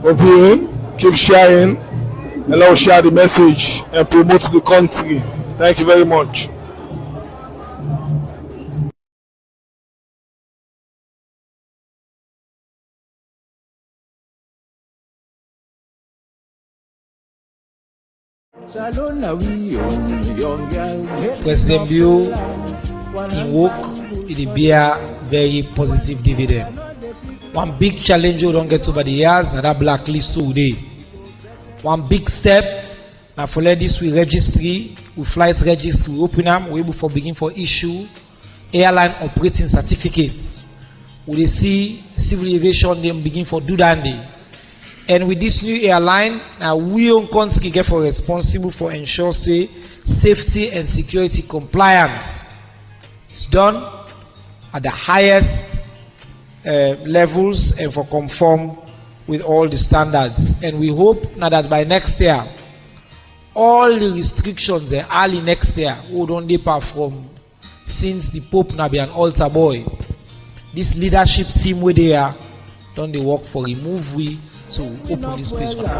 for viewing. Keep sharing and let's share the message and promote the country. Thank you very much. President Bio it will be a very positive dividend. One big challenge we don't get over the years, now that blacklist today. One big step, now for this we registry, we flight registry, we open them, we able for begin for issue airline operating certificates. We see civil aviation them begin for do that day. And with this new airline, now we own country get for responsible for ensure say safety and security compliance. It's done at the highest levels and for conform with all the standards. And we hope now that by next year, all the restrictions early next year will don't depart from since the Pope now be an altar boy. This leadership team where they are, don't they work for remove we so open this place. Sierra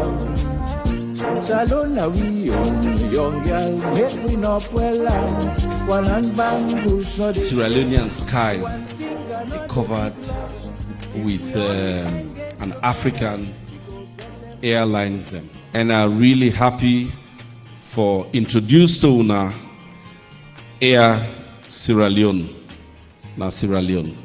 Leonean skies are covered with an African airlines them, and are really happy for introduce to una Air Sierra Leone. Now Sierra Leone.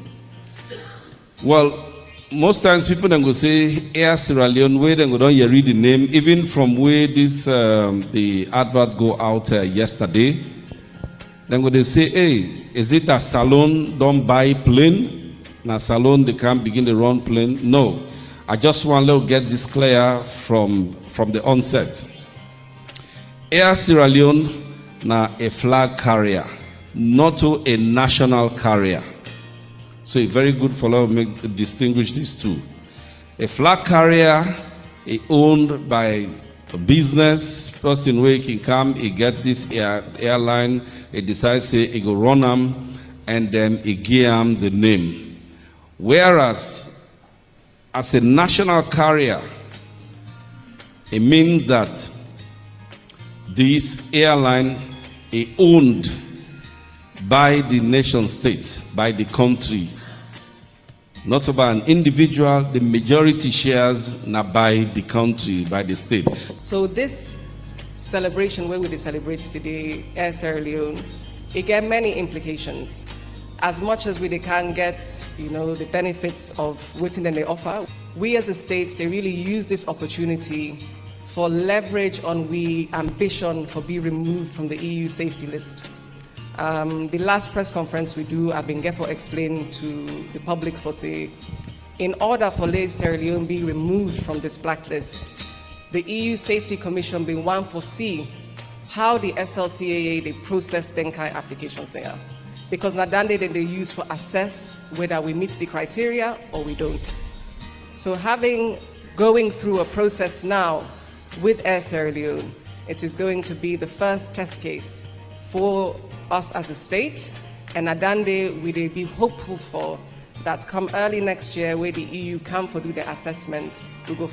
Well, most times people then go say Air Sierra Leone, where then go down you read the name, even from where this the advert go out yesterday. Then go they say, hey, is it a salon don't buy plane? Now salon they can't begin to run plane. No. I just want to get this clear from the onset. Air Sierra Leone now a flag carrier, not a national carrier. So it's very good for us to distinguish these two. A flag carrier It owned by a business person where he can come, he get this airline, he decides say he go run them, and then he give him the name. Whereas as a national carrier, it means that this airline is owned by the nation state, by the country, not by an individual. The majority shares not by the country, by the state. So this celebration where we celebrate today, Air Sierra Leone, it get many implications. As much as we can get, the benefits of what they offer, we as a state, they really use this opportunity for leverage on we ambition for be removed from the EU safety list. The last press conference we do, I've been careful explain to the public for say, in order for Sierra Leone be removed from this blacklist, the EU Safety Commission been one for see how the SLCAA they process them kind of applications there. Because Nadande then they use for assess whether we meet the criteria or we don't. So going through a process now with Air Sierra Leone, it is going to be the first test case for us as a state, and Nadande we be hopeful for that come early next year where the EU come for do the assessment, we go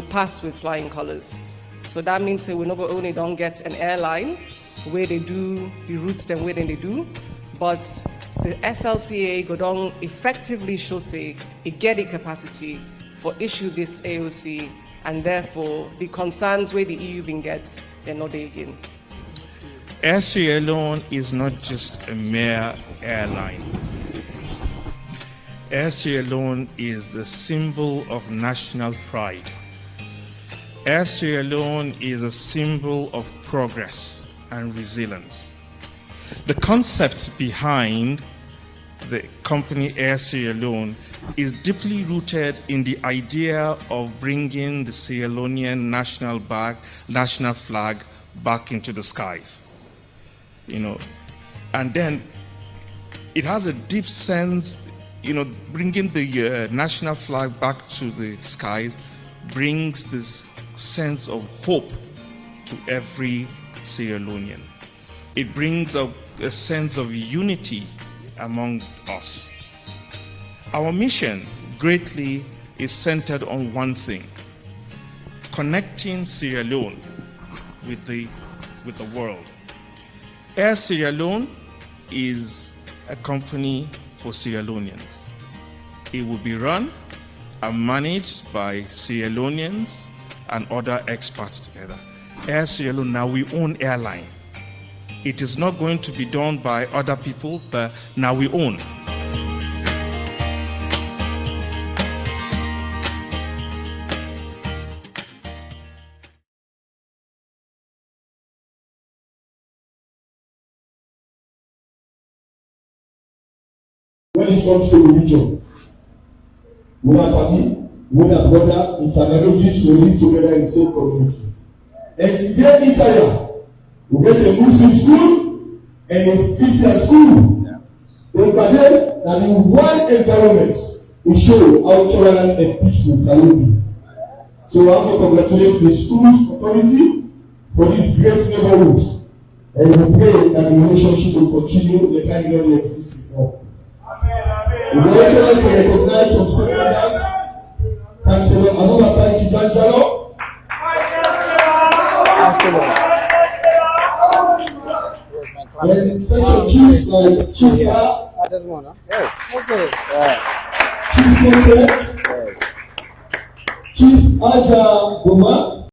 pass with flying colors. So that means that we not only don't get an airline where they do the routes them where they do, but the SLCA go down effectively show say it get the capacity for issue this AOC, and therefore the concerns where the EU been gets, they're not there again. Air Sierra Leone is not just a mere airline. Air Sierra Leone is the symbol of national pride. Air Sierra Leone is a symbol of progress and resilience. The concept behind the company Air Sierra Leone is deeply rooted in the idea of bringing the Sierra Leonean national flag back into the skies. And then it has a deep sense, bringing the national flag back to the skies brings this sense of hope to every Sierra Leonean. It brings a sense of unity among us. Our mission greatly is centered on one thing: connecting Sierra Leone with the world. Air Sierra Leone is a company for Sierra Leoneans. It will be run and managed by Sierra Leoneans and other experts together. Air Sierra Leone, now we own airline. It is not going to be done by other people, but now we own. When it comes to religion, we are family, we are brother, intermarriages, we live together in the same community. And today in Israel, we get a Muslim school and a Christian school. They can that in one environment we show how tolerant and peaceful Salon be. So I want to congratulate the school's authority for this great neighborhood, and we pray that the relationship will continue the kind of exists before. We would also like to recognize some stakeholders. Councillor Abubakar Chibanjalo, and section chiefs like Chief Chief Aja Boma,